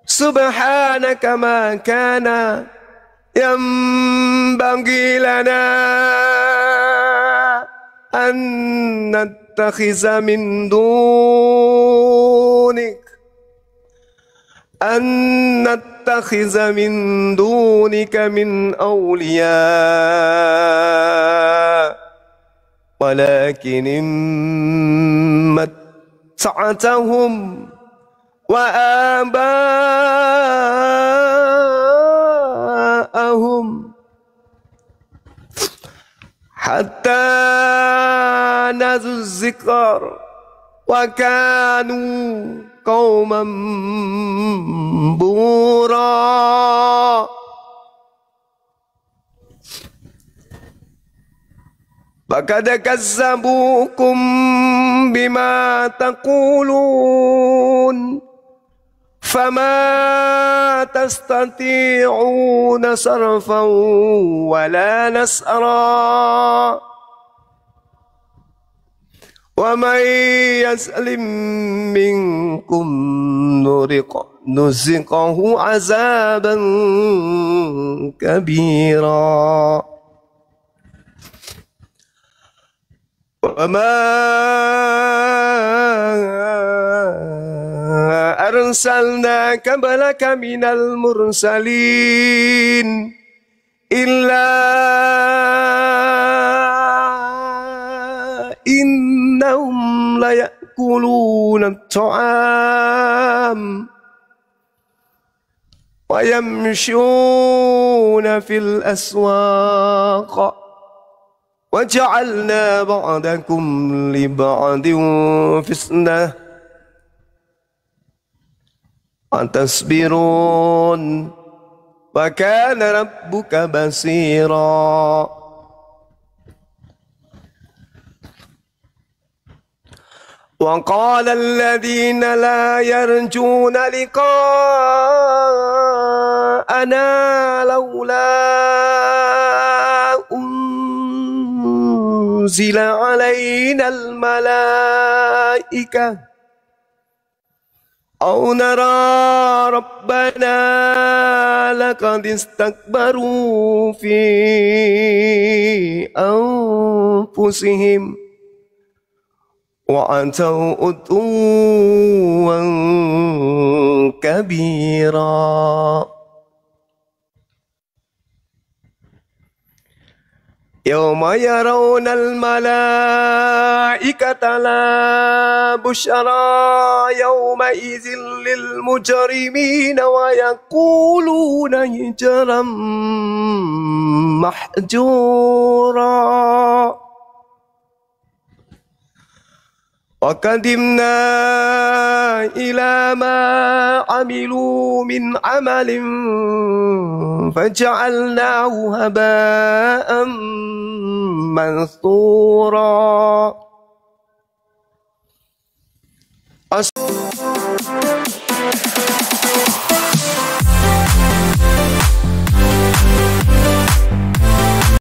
سبحانك ما كان ينبغي لنا أن نتخذ من دونك من أولياء ولكن متعتهم وآباءهم حتى نسوا الذكر وكانوا قوما بورا فقد كذبوكم بما تقولون فما تستطيعون صرفا ولا نصرا ومن يسلم منكم نزقه عذابا كبيرا وما أرسلنا قبلك من المرسلين إلا إنهم ليأكلون الطعام ويمشون في الأسواق وجعلنا بعضكم لبعض فتنة أتصبرون وكان ربك بصيرا وقال الذين لا يرجون لقاءنا لولا أنزل علينا الملائكة أو نرى ربنا لقد استكبروا في أنفسهم وعتوا عتوا كبيرا يوم يرون الملائكة لا بشرى يومئذ للمجرمين ويقولون هجرا محجورا وقدمنا إلى ما عملوا من عمل فجعلناه هباء منثورا